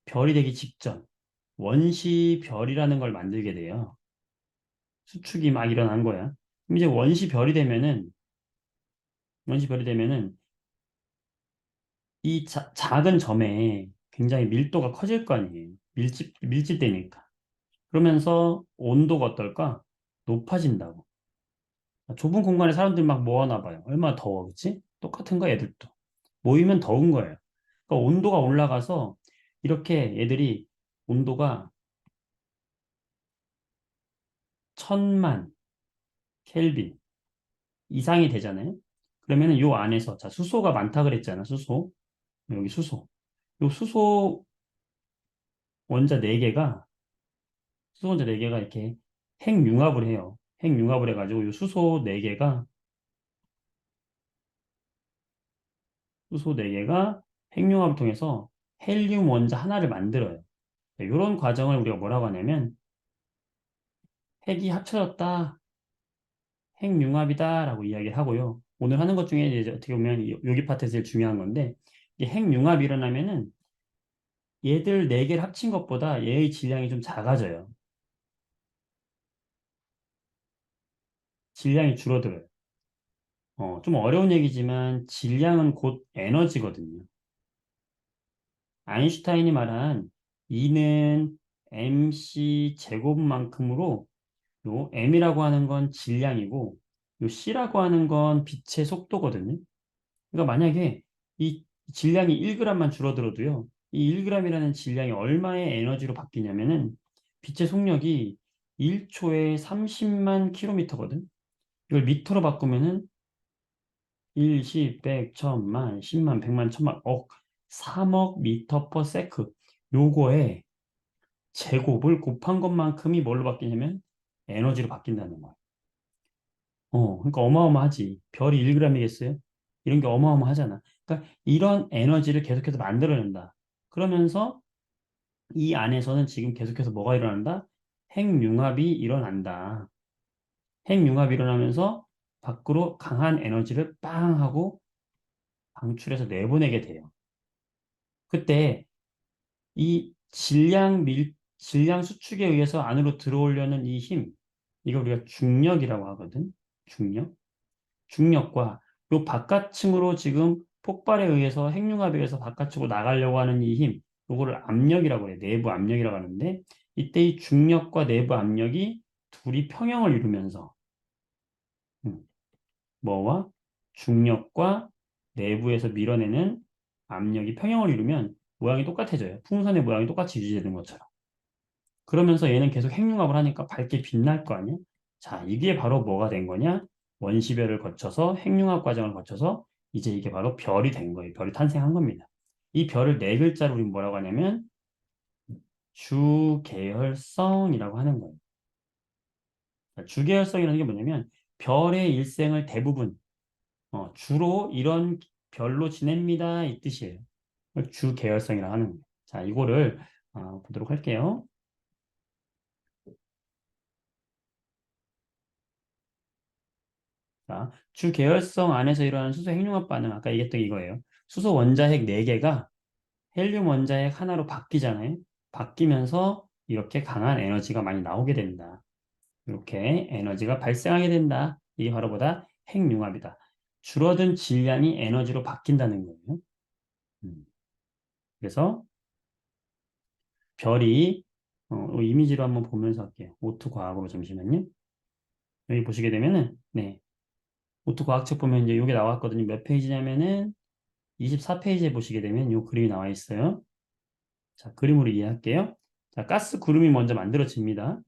별이 되기 직전 원시별이라는 걸 만들게 돼요. 수축이 막 일어난 거야. 그럼 이제 원시별이 되면은 이 작은 점에 굉장히 밀도가 커질 거 아니에요. 밀집되니까. 그러면서 온도가 어떨까? 높아진다고. 좁은 공간에 사람들 막 모아놔 봐요. 얼마나 더워, 그치? 똑같은 거 애들도. 모이면 더운 거예요. 그러니까 온도가 올라가서 이렇게 애들이 온도가 1000만 켈빈 이상이 되잖아요. 그러면은 요 안에서, 자, 수소가 많다 그랬잖아, 수소. 여기 수소. 요 수소 원자 4개가 이렇게 핵융합을 해요. 핵융합을 해가지고 요 수소 4개가 핵융합을 통해서 헬륨 원자 하나를 만들어요. 이런 과정을 우리가 뭐라고 하냐면 핵이 합쳐졌다, 핵융합이다라고 이야기를 하고요. 오늘 하는 것 중에 이제 어떻게 보면 여기 파트에서 제일 중요한 건데 이 핵융합이 일어나면은 얘들 4개를 합친 것보다 얘의 질량이 좀 작아져요. 질량이 줄어들어요. 좀 어려운 얘기지만 질량은 곧 에너지거든요. 아인슈타인이 말한 E는 mc 제곱만큼으로 요 m이라고 하는 건 질량이고 요 c라고 하는 건 빛의 속도거든요. 그러니까 만약에 이 질량이 1g만 줄어들어도요. 이 1g이라는 질량이 얼마의 에너지로 바뀌냐면은 빛의 속력이 1초에 30만 킬로미터거든. 이걸 미터로 바꾸면은 1, 10, 100, 1000만, 10만, 100만, 1000만, 억, 3억 미터 퍼 세크. 요거에 제곱을 곱한 것만큼이 뭘로 바뀌냐면 에너지로 바뀐다는 거야. 그러니까 어마어마하지. 별이 1g이겠어요? 이런 게 어마어마하잖아. 그러니까 이런 에너지를 계속해서 만들어낸다. 그러면서 이 안에서는 지금 계속해서 뭐가 일어난다? 핵융합이 일어난다. 핵융합이 일어나면서 밖으로 강한 에너지를 빵 하고 방출해서 내보내게 돼요. 그때 이 질량 수축에 의해서 안으로 들어오려는 이 힘, 이거 우리가 중력이라고 하거든. 중력. 중력과 요 바깥층으로 지금 폭발에 의해서 핵융합에 의해서 바깥으로 나가려고 하는 이 힘, 요거를 압력이라고 해요. 내부 압력이라고 하는데 이때 이 중력과 내부 압력이 둘이 평형을 이루면서 음, 뭐와 중력과 내부에서 밀어내는 압력이 평형을 이루면 모양이 똑같아져요. 풍선의 모양이 똑같이 유지되는 것처럼. 그러면서 얘는 계속 핵융합을 하니까 밝게 빛날 거 아니야? 자, 이게 바로 뭐가 된 거냐? 원시별을 거쳐서 핵융합 과정을 거쳐서 이제 이게 바로 별이 된 거예요. 별이 탄생한 겁니다. 이 별을 네 글자로 우리 뭐라고 하냐면 주계열성이라고 하는 거예요. 주계열성이라는 게 뭐냐면 별의 일생을 대부분 주로 이런 별로 지냅니다 이 뜻이에요. 주계열성이라고 하는 거예요. 자, 이거를 보도록 할게요. 자, 주계열성 안에서 일어나는 수소 핵융합 반응 아까 얘기했던 이거예요. 수소 원자핵 4개가 헬륨 원자핵 하나로 바뀌잖아요. 바뀌면서 이렇게 강한 에너지가 많이 나오게 된다. 이렇게 에너지가 발생하게 된다. 이게 바로 보다 핵융합이다. 줄어든 질량이 에너지로 바뀐다는 거예요. 음, 그래서 별이 이미지로 한번 보면서 할게요. 오트 과학으로 잠시만요. 여기 보시게 되면은 네, 오트 과학책 보면 이제 이게 나왔거든요. 몇 페이지냐면은 24페이지에 보시게 되면 이 그림이 나와 있어요. 자, 그림으로 이해할게요. 자, 가스 구름이 먼저 만들어집니다.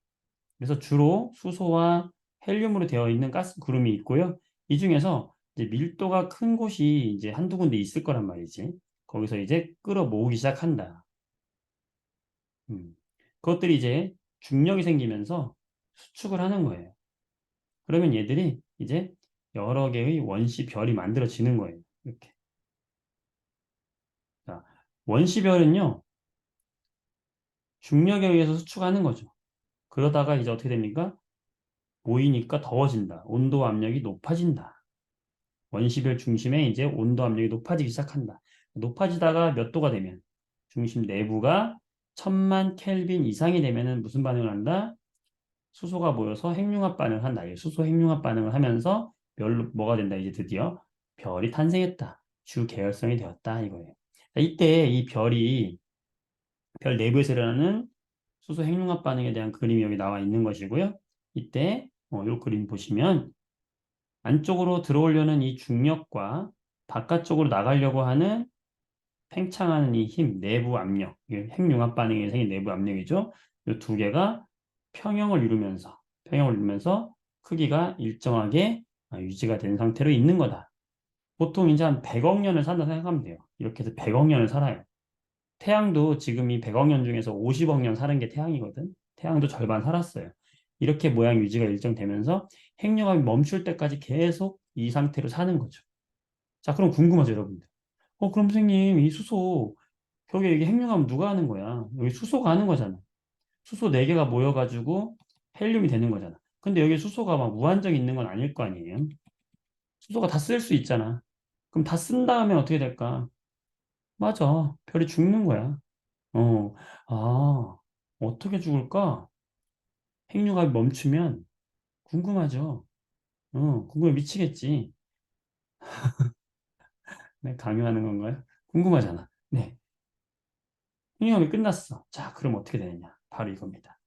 그래서 주로 수소와 헬륨으로 되어 있는 가스 구름이 있고요. 이 중에서 이제 밀도가 큰 곳이 이제 한두 군데 있을 거란 말이지. 거기서 이제 끌어모으기 시작한다. 그것들이 이제 중력이 생기면서 수축을 하는 거예요. 그러면 얘들이 이제 여러 개의 원시별이 만들어지는 거예요. 이렇게. 자, 원시별은요, 중력에 의해서 수축하는 거죠. 그러다가 이제 어떻게 됩니까? 모이니까 더워진다. 온도 압력이 높아진다. 원시별 중심에 이제 온도 압력이 높아지기 시작한다. 높아지다가 몇 도가 되면 중심 내부가 1000만 켈빈 이상이 되면은 무슨 반응을 한다? 수소가 모여서 핵융합 반응을 한다. 이 수소 핵융합 반응을 하면서 별로 뭐가 된다. 이제 드디어 별이 탄생했다. 주 계열성이 되었다 이거예요. 이때 이 별이 별 내부에서 일어나는 수소 핵융합 반응에 대한 그림이 여기 나와 있는 것이고요. 이때 이 그림 보시면 안쪽으로 들어오려는 이 중력과 바깥쪽으로 나가려고 하는 팽창하는 이 힘, 내부 압력, 이게 핵융합 반응에 생긴 내부 압력이죠. 이 두 개가 평형을 이루면서 크기가 일정하게 유지가 된 상태로 있는 거다. 보통 이제 한 100억 년을 산다 생각하면 돼요. 이렇게 해서 100억 년을 살아요. 태양도 지금 이 100억 년 중에서 50억 년 사는 게 태양이거든. 태양도 절반 살았어요. 이렇게 모양 유지가 일정되면서 핵융합이 멈출 때까지 계속 이 상태로 사는 거죠. 자, 그럼 궁금하죠, 여러분들. 그럼 선생님, 이 수소, 벽에 이게 핵융합 누가 하는 거야? 여기 수소가 하는 거잖아. 수소 4개가 모여가지고 헬륨이 되는 거잖아. 근데 여기 수소가 막 무한정 있는 건 아닐 거 아니에요? 수소가 다 쓸 수 있잖아. 그럼 다 쓴 다음에 어떻게 될까? 맞아. 별이 죽는 거야. 어, 아, 어떻게 죽을까? 핵융합이 멈추면 궁금하죠? 궁금해 미치겠지. 네, 강요하는 건가요? 궁금하잖아. 네, 핵융합이 끝났어. 자, 그럼 어떻게 되느냐? 바로 이겁니다.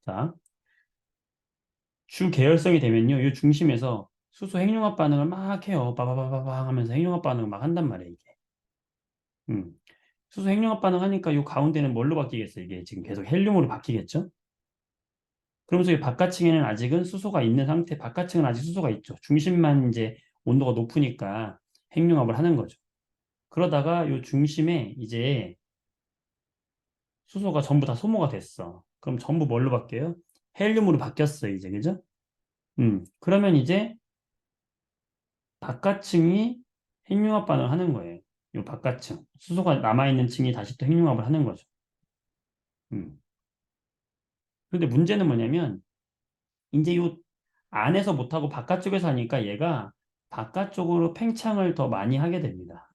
자, 주 계열성이 되면요, 이 중심에서 수소 핵융합 반응을 막 해요. 빠바바바방 하면서 핵융합 반응을 막 한단 말이에요, 이게. 음. 수소 핵융합 반응 하니까 이 가운데는 뭘로 바뀌겠어요? 이게 지금 계속 헬륨으로 바뀌겠죠? 그러면서 이 바깥층에는 아직은 수소가 있는 상태, 바깥층은 아직 수소가 있죠. 중심만 이제 온도가 높으니까 핵융합을 하는 거죠. 그러다가 이 중심에 이제 수소가 전부 다 소모가 됐어. 그럼 전부 뭘로 바뀌어요? 헬륨으로 바뀌었어요, 이제, 그죠? 그러면 이제 바깥층이 핵융합 반응을 하는 거예요. 이 바깥층. 수소가 남아있는 층이 다시 또 핵융합을 하는 거죠. 음. 그런데 문제는 뭐냐면, 이제 이 안에서 못하고 바깥쪽에서 하니까 얘가 바깥쪽으로 팽창을 더 많이 하게 됩니다.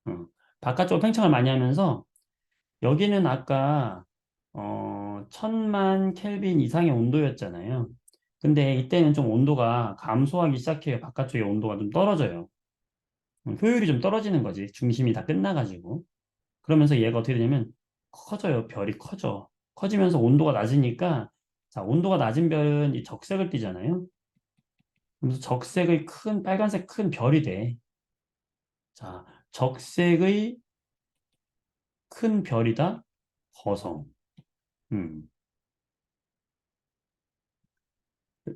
어. 바깥쪽으로 팽창을 많이 하면서, 여기는 아까, 1000만 켈빈 이상의 온도였잖아요. 근데 이때는 좀 온도가 감소하기 시작해요. 바깥쪽의 온도가 좀 떨어져요. 효율이 좀 떨어지는 거지. 중심이 다 끝나가지고. 그러면서 얘가 어떻게 되냐면 커져요. 별이 커져. 커지면서 온도가 낮으니까 자, 온도가 낮은 별은 이 적색을 띠잖아요. 그래서 적색의 큰 빨간색 큰 별이 돼. 자, 적색의 큰 별이다. 거성. 음.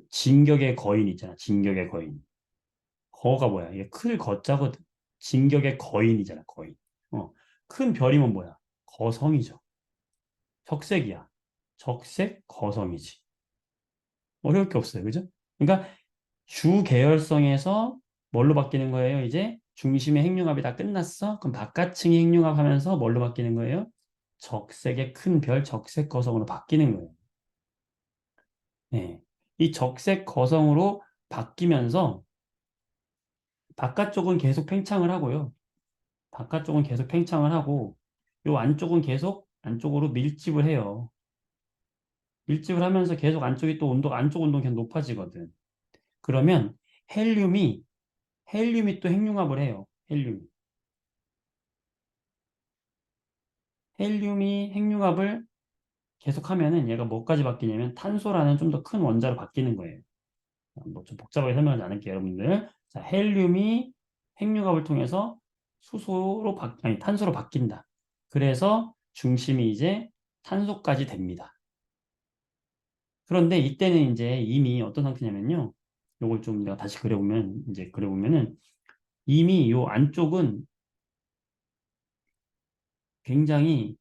진격의 거인 있잖아. 진격의 거인. 거가 뭐야? 이게 클 거자거든. 진격의 거인이잖아. 거인. 어, 큰 별이면 뭐야? 거성이죠. 적색이야. 적색 거성이지. 어려울 게 없어요. 그죠? 그러니까 주 계열성에서 뭘로 바뀌는 거예요? 이제 중심의 핵융합이 다 끝났어? 그럼 바깥층이 핵융합하면서 뭘로 바뀌는 거예요? 적색의 큰 별, 적색 거성으로 바뀌는 거예요. 네. 이 적색 거성으로 바뀌면서 바깥쪽은 계속 팽창을 하고요. 바깥쪽은 계속 팽창을 하고 요 안쪽은 계속 안쪽으로 밀집을 해요. 밀집을 하면서 계속 안쪽이 또 온도가 안쪽 온도가 계속 높아지거든. 그러면 헬륨이 헬륨이 또 핵융합을 해요. 헬륨. 헬륨이 핵융합을 계속하면은 얘가 뭐까지 바뀌냐면 탄소라는 좀 더 큰 원자로 바뀌는 거예요. 뭐 좀 복잡하게 설명하지 않을게요, 여러분들. 자, 헬륨이 핵융합을 통해서 아니, 탄소로 바뀐다. 그래서 중심이 이제 탄소까지 됩니다. 그런데 이때는 이제 이미 어떤 상태냐면요. 요걸 좀 내가 다시 그려보면은 이미 요 안쪽은 굉장히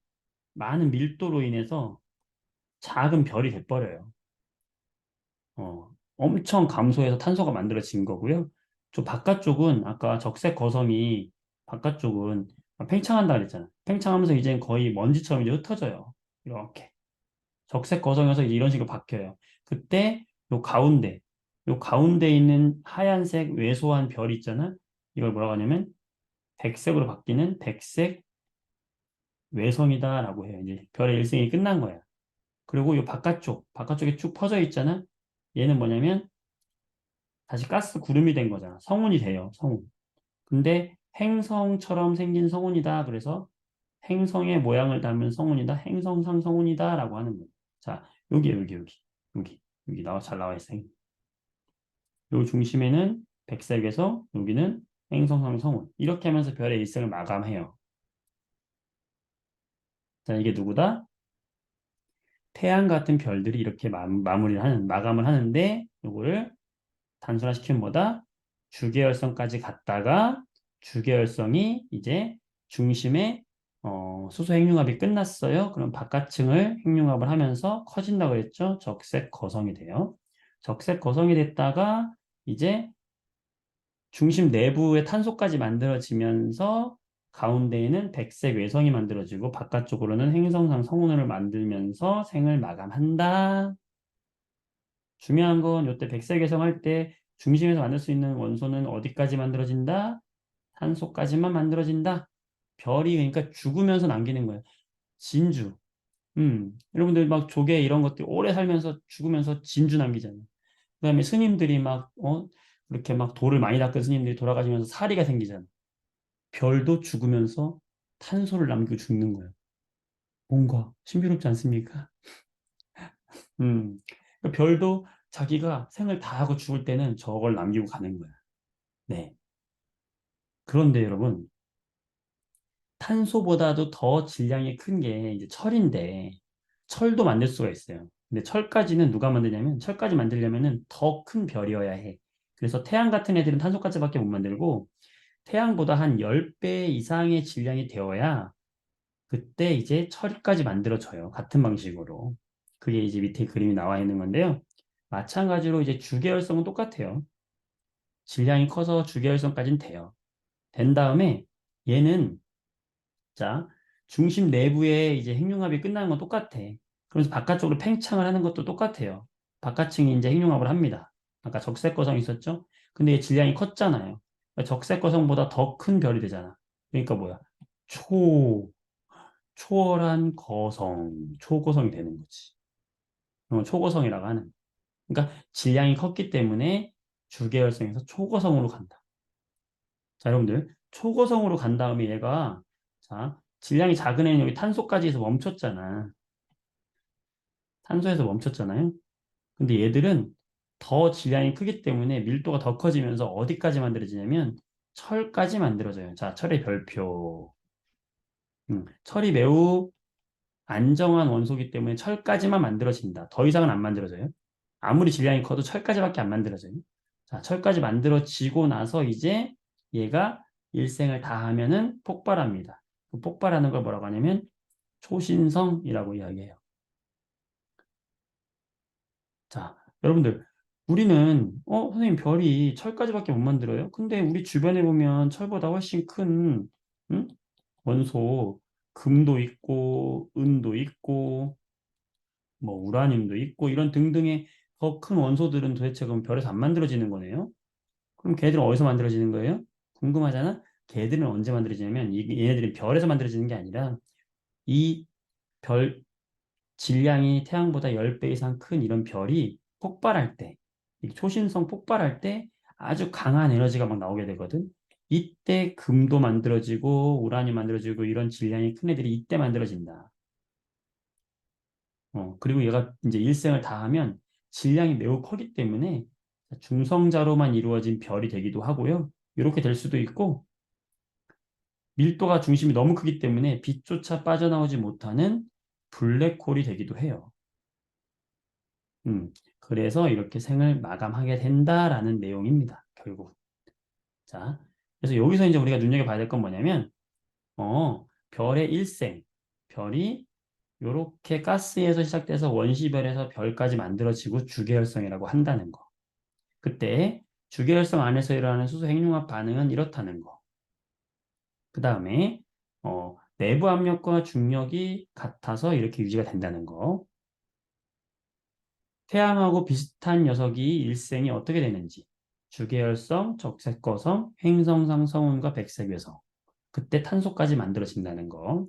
많은 밀도로 인해서 작은 별이 돼버려요. 엄청 감소해서 탄소가 만들어진 거고요. 저 바깥쪽은 아까 적색 거성이 바깥쪽은 팽창한다 그랬잖아. 팽창하면서 이제 거의 먼지처럼 이제 흩어져요. 이렇게. 적색 거성에서 이제 이런 식으로 바뀌어요. 그때 요 가운데 있는 하얀색 왜소한 별 있잖아. 이걸 뭐라고 하냐면 백색으로 바뀌는 백색 외성이다라고 해요. 이제 별의 일생이 끝난 거야. 그리고 요 바깥쪽에 쭉 퍼져 있잖아. 얘는 뭐냐면 다시 가스 구름이 된 거잖아. 성운이 돼요. 성운. 근데 행성처럼 생긴 성운이다. 그래서 행성의 모양을 담은 성운이다. 행성상 성운이다라고 하는 거예요. 자, 여기 잘 나와 있어요. 요 중심에는 백색에서 여기는 행성상 성운. 이렇게 하면서 별의 일생을 마감해요. 자, 이게 누구다? 태양 같은 별들이 이렇게 마감을 하는데 요거를 단순화시키면 뭐다? 주계열성까지 갔다가 주계열성이 이제 중심에 수소 핵융합이 끝났어요. 그럼 바깥층을 핵융합을 하면서 커진다고 그랬죠? 적색 거성이 돼요. 적색 거성이 됐다가 이제 중심 내부에 탄소까지 만들어지면서 가운데에는 백색 외성이 만들어지고 바깥쪽으로는 행성상 성운을 만들면서 생을 마감한다. 중요한 건 이때 백색 외성할 때 중심에서 만들 수 있는 원소는 어디까지 만들어진다? 탄소까지만 만들어진다. 별이 그러니까 죽으면서 남기는 거예요. 진주. 여러분들 막 조개 이런 것들 오래 살면서 죽으면서 진주 남기잖아요. 그다음에 스님들이 그렇게 막 돌을 많이 닦은 스님들이 돌아가시면서 사리가 생기잖아요. 별도 죽으면서 탄소를 남기고 죽는 거예요. 뭔가 신비롭지 않습니까? 음. 그러니까 별도 자기가 생을 다 하고 죽을 때는 저걸 남기고 가는 거야. 네. 그런데 여러분, 탄소보다도 더 질량이 큰 게 이제 철인데, 철도 만들 수가 있어요. 근데 철까지는 누가 만드냐면, 철까지 만들려면은 더 큰 별이어야 해. 그래서 태양 같은 애들은 탄소까지밖에 못 만들고, 태양보다 한 10배 이상의 질량이 되어야 그때 이제 철까지 만들어져요. 같은 방식으로. 그게 이제 밑에 그림이 나와 있는 건데요. 마찬가지로 이제 주계열성은 똑같아요. 질량이 커서 주계열성까지는 돼요. 된 다음에 얘는 자 중심 내부에 이제 핵융합이 끝나는 건 똑같아. 그래서 바깥쪽으로 팽창을 하는 것도 똑같아요. 바깥층이 이제 핵융합을 합니다. 아까 적색 거성 있었죠? 근데 얘 질량이 컸잖아요. 그러니까 적색 거성보다 더 큰 별이 되잖아. 그러니까 뭐야? 초 초월한 거성, 초고성이 되는 거지. 초고성이라고 하는. 그러니까 질량이 컸기 때문에 주계열성에서 초고성으로 간다. 자, 여러분들, 초고성으로 간 다음에 얘가, 자, 질량이 작은 애는 여기 탄소까지 해서 멈췄잖아. 탄소에서 멈췄잖아요. 근데 얘들은 더 질량이 크기 때문에 밀도가 더 커지면서 어디까지 만들어지냐면 철까지 만들어져요. 자, 철의 별표. 철이 매우 안정한 원소이기 때문에 철까지만 만들어진다. 더 이상은 안 만들어져요. 아무리 질량이 커도 철까지밖에 안 만들어져요. 자, 철까지 만들어지고 나서 이제 얘가 일생을 다하면은 폭발합니다. 그 폭발하는 걸 뭐라고 하냐면 초신성이라고 이야기해요. 자, 여러분들, 우리는, 선생님, 별이 철까지밖에 못 만들어요? 근데 우리 주변에 보면 철보다 훨씬 큰, 응? 원소, 금도 있고, 은도 있고, 뭐, 우라늄도 있고, 이런 등등의 더 큰 원소들은 도대체 그럼 별에서 안 만들어지는 거네요? 그럼 걔들은 어디서 만들어지는 거예요? 궁금하잖아? 걔들은 언제 만들어지냐면, 얘네들은 별에서 만들어지는 게 아니라, 이 별, 질량이 태양보다 10배 이상 큰 이런 별이 폭발할 때, 이 초신성 폭발할 때 아주 강한 에너지가 막 나오게 되거든. 이때 금도 만들어지고 우라늄 만들어지고 이런 질량이 큰 애들이 이때 만들어진다. 그리고 얘가 이제 일생을 다하면 질량이 매우 크기 때문에 중성자로만 이루어진 별이 되기도 하고요. 이렇게 될 수도 있고 밀도가 중심이 너무 크기 때문에 빛조차 빠져나오지 못하는 블랙홀이 되기도 해요. 그래서 이렇게 생을 마감하게 된다라는 내용입니다. 결국. 자, 그래서 여기서 이제 우리가 눈여겨봐야 될 건 뭐냐면, 별의 일생, 별이 이렇게 가스에서 시작돼서 원시별에서 별까지 만들어지고 주계열성이라고 한다는 거. 그때 주계열성 안에서 일어나는 수소 핵융합 반응은 이렇다는 거. 그 다음에 내부 압력과 중력이 같아서 이렇게 유지가 된다는 거. 태양하고 비슷한 녀석이 일생이 어떻게 되는지. 주계열성, 적색거성, 행성상 성운과 백색외성. 그때 탄소까지 만들어진다는 거.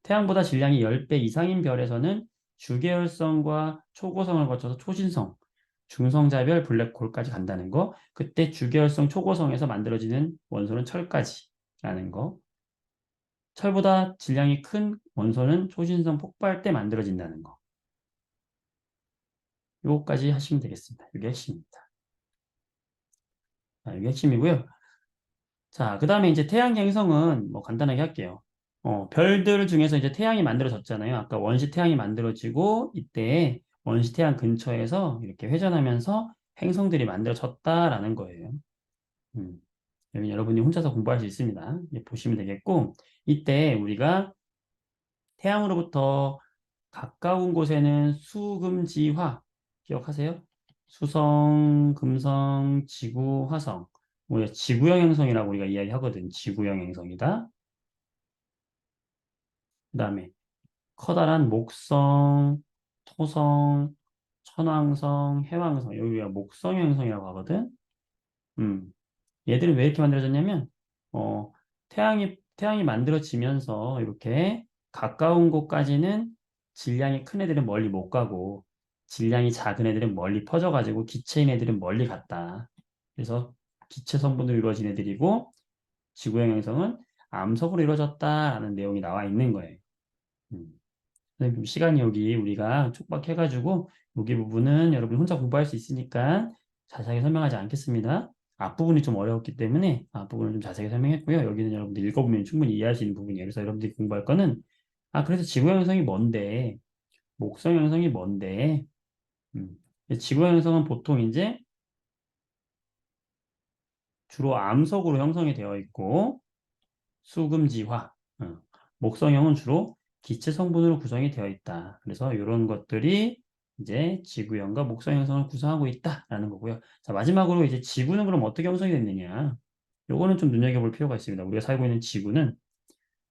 태양보다 질량이 10배 이상인 별에서는 주계열성과 초고성을 거쳐서 초신성, 중성자별 블랙홀까지 간다는 거. 그때 주계열성 초고성에서 만들어지는 원소는 철까지라는 거. 철보다 질량이 큰 원소는 초신성 폭발 때 만들어진다는 거. 요거까지 하시면 되겠습니다. 이게 핵심입니다. 자, 이게 핵심이고요. 자, 그 다음에 이제 태양 행성은 뭐 간단하게 할게요. 별들 중에서 이제 태양이 만들어졌잖아요. 아까 원시 태양이 만들어지고 이때 원시 태양 근처에서 이렇게 회전하면서 행성들이 만들어졌다라는 거예요. 음, 여러분이 혼자서 공부할 수 있습니다. 보시면 되겠고 이때 우리가 태양으로부터 가까운 곳에는 수금지화 기억하세요? 수성, 금성, 지구, 화성. 우리가 지구형 행성이라고 우리가 이야기하거든. 지구형 행성이다. 그 다음에 커다란 목성, 토성, 천왕성, 해왕성. 여기가 목성 행성이라고 하거든. 음. 얘들은 왜 이렇게 만들어졌냐면, 태양이 만들어지면서 이렇게 가까운 곳까지는 질량이 큰 애들은 멀리 못 가고, 질량이 작은 애들은 멀리 퍼져가지고 기체인 애들은 멀리 갔다. 그래서 기체 성분으로 이루어진 애들이고, 지구형 행성은 암석으로 이루어졌다라는 내용이 나와 있는 거예요. 음. 선생님, 시간이 여기 우리가 촉박해가지고, 여기 부분은 여러분 혼자 공부할 수 있으니까 자세하게 설명하지 않겠습니다. 앞부분이 좀 어려웠기 때문에 앞부분을 좀 자세하게 설명했고요. 여기는 여러분들 읽어보면 충분히 이해할 수 있는 부분이에요. 그래서 여러분들이 공부할 거는, 그래서 지구형 행성이 뭔데, 목성 행성이 뭔데, 음, 지구형 행성은 보통 이제 주로 암석으로 형성이 되어 있고, 수금지화, 목성형은 주로 기체 성분으로 구성이 되어 있다. 그래서 이런 것들이 이제 지구형과 목성 형성을 구성하고 있다라는 거고요. 자, 마지막으로 이제 지구는 그럼 어떻게 형성이 됐느냐? 요거는 좀 눈여겨볼 필요가 있습니다. 우리가 살고 있는 지구는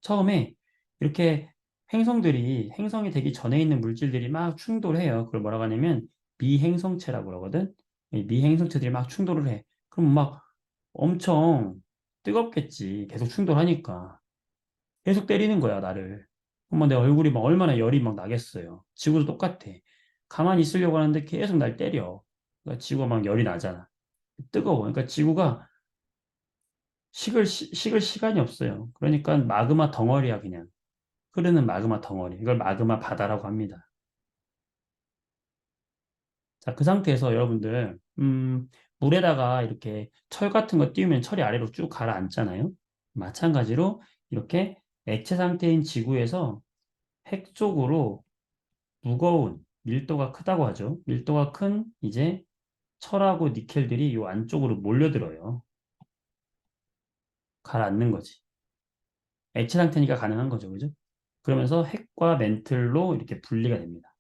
처음에 이렇게 행성이 되기 전에 있는 물질들이 막 충돌해요. 그걸 뭐라고 하냐면 미행성체라고 그러거든. 이 미행성체들이 막 충돌을 해. 그럼 막 엄청 뜨겁겠지. 계속 충돌하니까. 계속 때리는 거야, 나를. 그러면 내 얼굴이 막 얼마나 열이 막 나겠어요. 지구도 똑같아. 가만히 있으려고 하는데 계속 날 때려. 그러니까 지구가 막 열이 나잖아. 뜨거워. 그러니까 지구가 식을 시간이 없어요. 그러니까 마그마 덩어리야, 그냥. 흐르는 마그마 덩어리. 이걸 마그마 바다라고 합니다. 자, 그 상태에서 여러분들, 물에다가 이렇게 철 같은 거 띄우면 철이 아래로 쭉 가라앉잖아요. 마찬가지로 이렇게 액체 상태인 지구에서 핵 쪽으로 무거운 밀도가 크다고 하죠. 밀도가 큰 이제 철하고 니켈들이 이 안쪽으로 몰려들어요. 가라앉는 거지. 액체 상태니까 가능한 거죠. 그죠? 그러면서 핵과 멘틀로 이렇게 분리가 됩니다.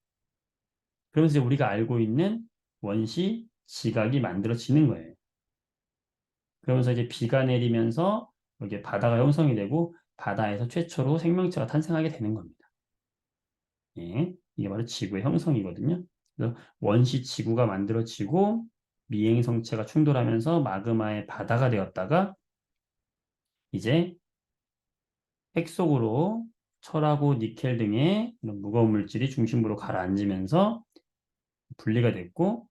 그러면서 이제 우리가 알고 있는 원시 지각이 만들어지는 거예요. 그러면서 이제 비가 내리면서 여기 바다가 형성이 되고 바다에서 최초로 생명체가 탄생하게 되는 겁니다. 예, 이게 바로 지구의 형성이거든요. 그래서 원시 지구가 만들어지고 미행성체가 충돌하면서 마그마의 바다가 되었다가 이제 핵 속으로 철하고 니켈 등의 이런 무거운 물질이 중심부로 가라앉으면서 분리가 됐고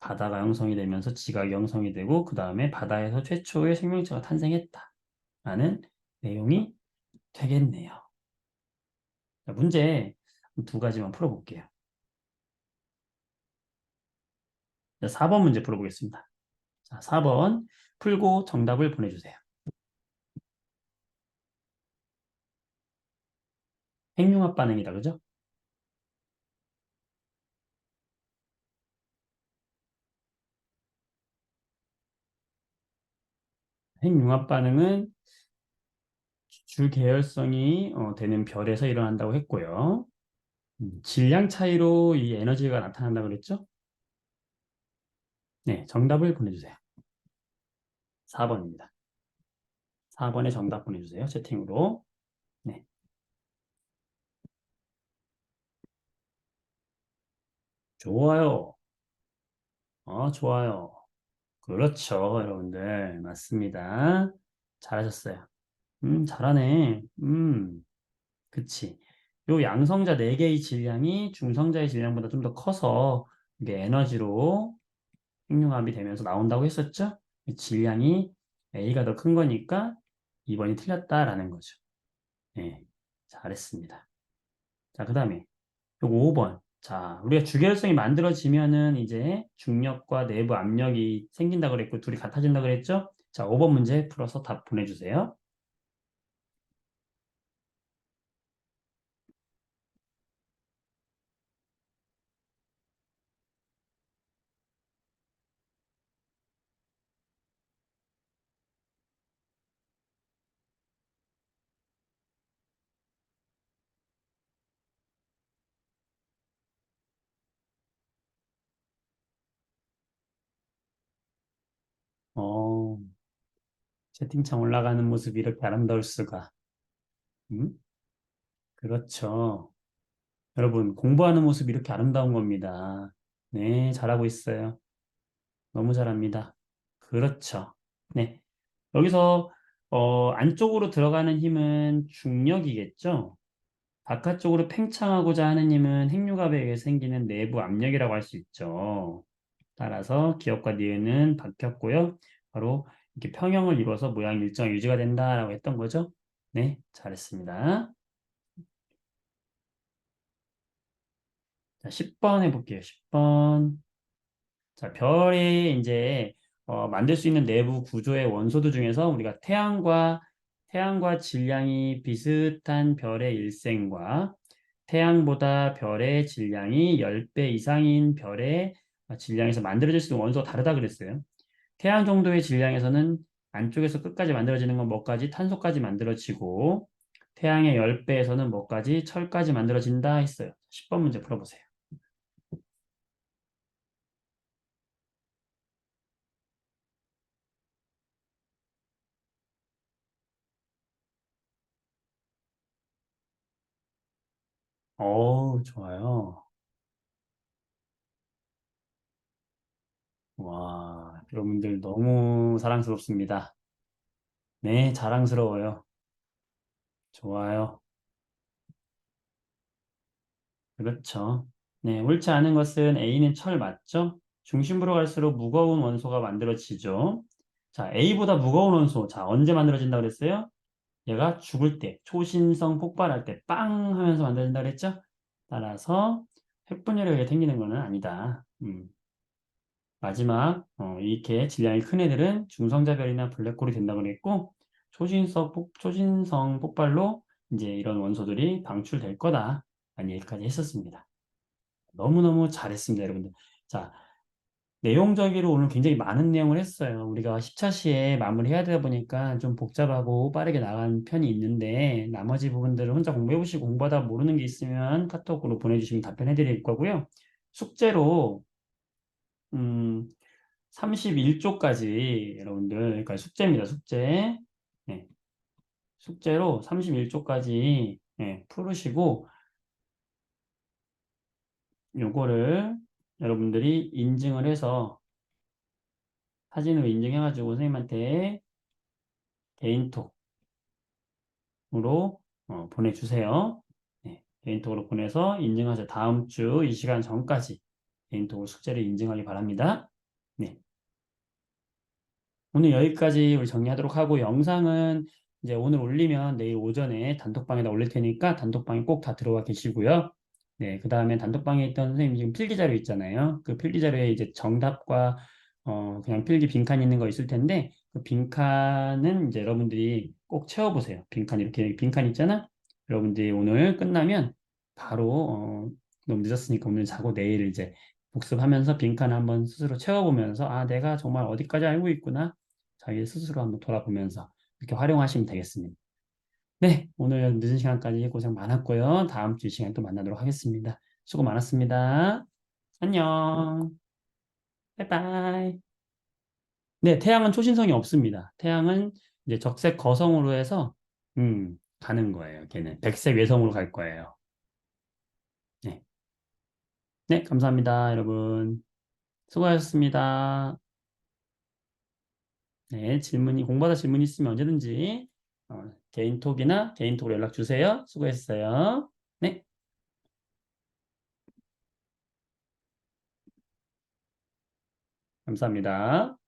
바다가 형성이 되면서 지각이 형성이 되고 그 다음에 바다에서 최초의 생명체가 탄생했다라는 내용이 되겠네요. 자, 문제 두 가지만 풀어볼게요. 자, 4번 문제 풀어보겠습니다. 자, 4번 풀고 정답을 보내주세요. 핵융합 반응이다, 그죠? 핵융합 반응은 주계열성이 되는 별에서 일어난다고 했고요. 질량 차이로 이 에너지가 나타난다고 그랬죠? 네, 정답을 보내주세요. 4번입니다. 4번에 정답 보내주세요. 채팅으로. 네, 좋아요. 좋아요. 그렇죠, 여러분들. 맞습니다. 잘하셨어요. 잘하네. 그치. 요 양성자 4개의 질량이 중성자의 질량보다 좀 더 커서 이게 에너지로 핵융합이 되면서 나온다고 했었죠? 이 질량이 A가 더 큰 거니까 2번이 틀렸다라는 거죠. 네, 잘했습니다. 자, 그 다음에 요거 5번. 자, 우리가 주계열성이 만들어지면은 이제 중력과 내부 압력이 생긴다 그랬고 둘이 같아진다 그랬죠? 자, 5번 문제 풀어서 답 보내주세요. 어, 채팅창 올라가는 모습이 이렇게 아름다울 수가. 음? 그렇죠. 여러분, 공부하는 모습이 이렇게 아름다운 겁니다. 네, 잘하고 있어요. 너무 잘합니다. 그렇죠. 네. 여기서, 안쪽으로 들어가는 힘은 중력이겠죠? 바깥쪽으로 팽창하고자 하는 힘은 핵융합에 의해 생기는 내부 압력이라고 할 수 있죠. 따라서 기업과 니은은 바뀌었고요. 바로 이렇게 평형을 이루어서 모양 일정 유지가 된다라고 했던 거죠. 네, 잘했습니다. 자, 10번 해볼게요. 10번. 자, 별이 이제 만들 수 있는 내부 구조의 원소들 중에서 우리가 태양과 질량이 비슷한 별의 일생과 태양보다 별의 질량이 10배 이상인 별의 질량에서 만들어질 수 있는 원소가 다르다 그랬어요. 태양 정도의 질량에서는 안쪽에서 끝까지 만들어지는 건 뭐까지? 탄소까지 만들어지고 태양의 10배에서는 뭐까지? 철까지 만들어진다 했어요. 10번 문제 풀어보세요. 좋아요. 와, 여러분들 너무 사랑스럽습니다. 네, 자랑스러워요. 좋아요. 그렇죠. 네, 옳지 않은 것은 A는 철 맞죠? 중심부로 갈수록 무거운 원소가 만들어지죠. 자, A보다 무거운 원소. 자, 언제 만들어진다고 그랬어요? 얘가 죽을 때, 초신성 폭발할 때, 빵 하면서 만들어진다 그랬죠? 따라서 핵분열에 의해 생기는 것은 아니다. 마지막 이렇게 질량이 큰 애들은 중성자별이나 블랙홀이 된다고 그랬고 초신성 폭발로 이제 이런 원소들이 방출될 거다. 라는 얘기까지 했었습니다. 너무너무 잘했습니다, 여러분들. 자, 내용적으로 오늘 굉장히 많은 내용을 했어요. 우리가 10차 시에 마무리해야 되다 보니까 좀 복잡하고 빠르게 나간 편이 있는데 나머지 부분들을 혼자 공부해보시고 공부하다 모르는 게 있으면 카톡으로 보내주시면 답변해 드릴 거고요. 숙제로 31조까지 여러분들, 그러니까 숙제입니다. 숙제. 네, 숙제로 31조까지 풀으시고 요거를 여러분들이 인증을 해서 사진으로 인증해가지고 선생님한테 개인톡으로 보내주세요. 네, 개인톡으로 보내서 인증하세요. 다음 주 이 시간 전까지 개인톡으로 숙제를 인증하기 바랍니다. 네. 오늘 여기까지 우리 정리하도록 하고 영상은 이제 오늘 올리면 내일 오전에 단톡방에다 올릴 테니까 단톡방에 꼭 다 들어와 계시고요. 네, 그 다음에 단톡방에 있던 선생님 지금 필기자료 있잖아요. 그 필기자료에 이제 정답과 그냥 필기 빈칸 있는 거 있을 텐데 그 빈칸은 이제 여러분들이 꼭 채워보세요. 빈칸 이렇게 빈칸 있잖아. 여러분들이 오늘 끝나면 바로 너무 늦었으니까 오늘 자고 내일 이제 복습하면서 빈칸 한번 스스로 채워보면서 아 내가 정말 어디까지 알고 있구나. 자기 스스로 한번 돌아보면서 이렇게 활용하시면 되겠습니다. 네, 오늘 늦은 시간까지 고생 많았고요. 다음 주 이 시간에 또 만나도록 하겠습니다. 수고 많았습니다. 안녕. 바이바이. 네, 태양은 초신성이 없습니다. 태양은 이제 적색 거성으로 해서 가는 거예요. 걔는 백색 외성으로 갈 거예요. 네, 네, 감사합니다, 여러분. 수고하셨습니다. 네, 공부하다 질문 있으면 언제든지 개인톡이나 개인톡으로 연락 주세요. 수고했어요. 네, 감사합니다.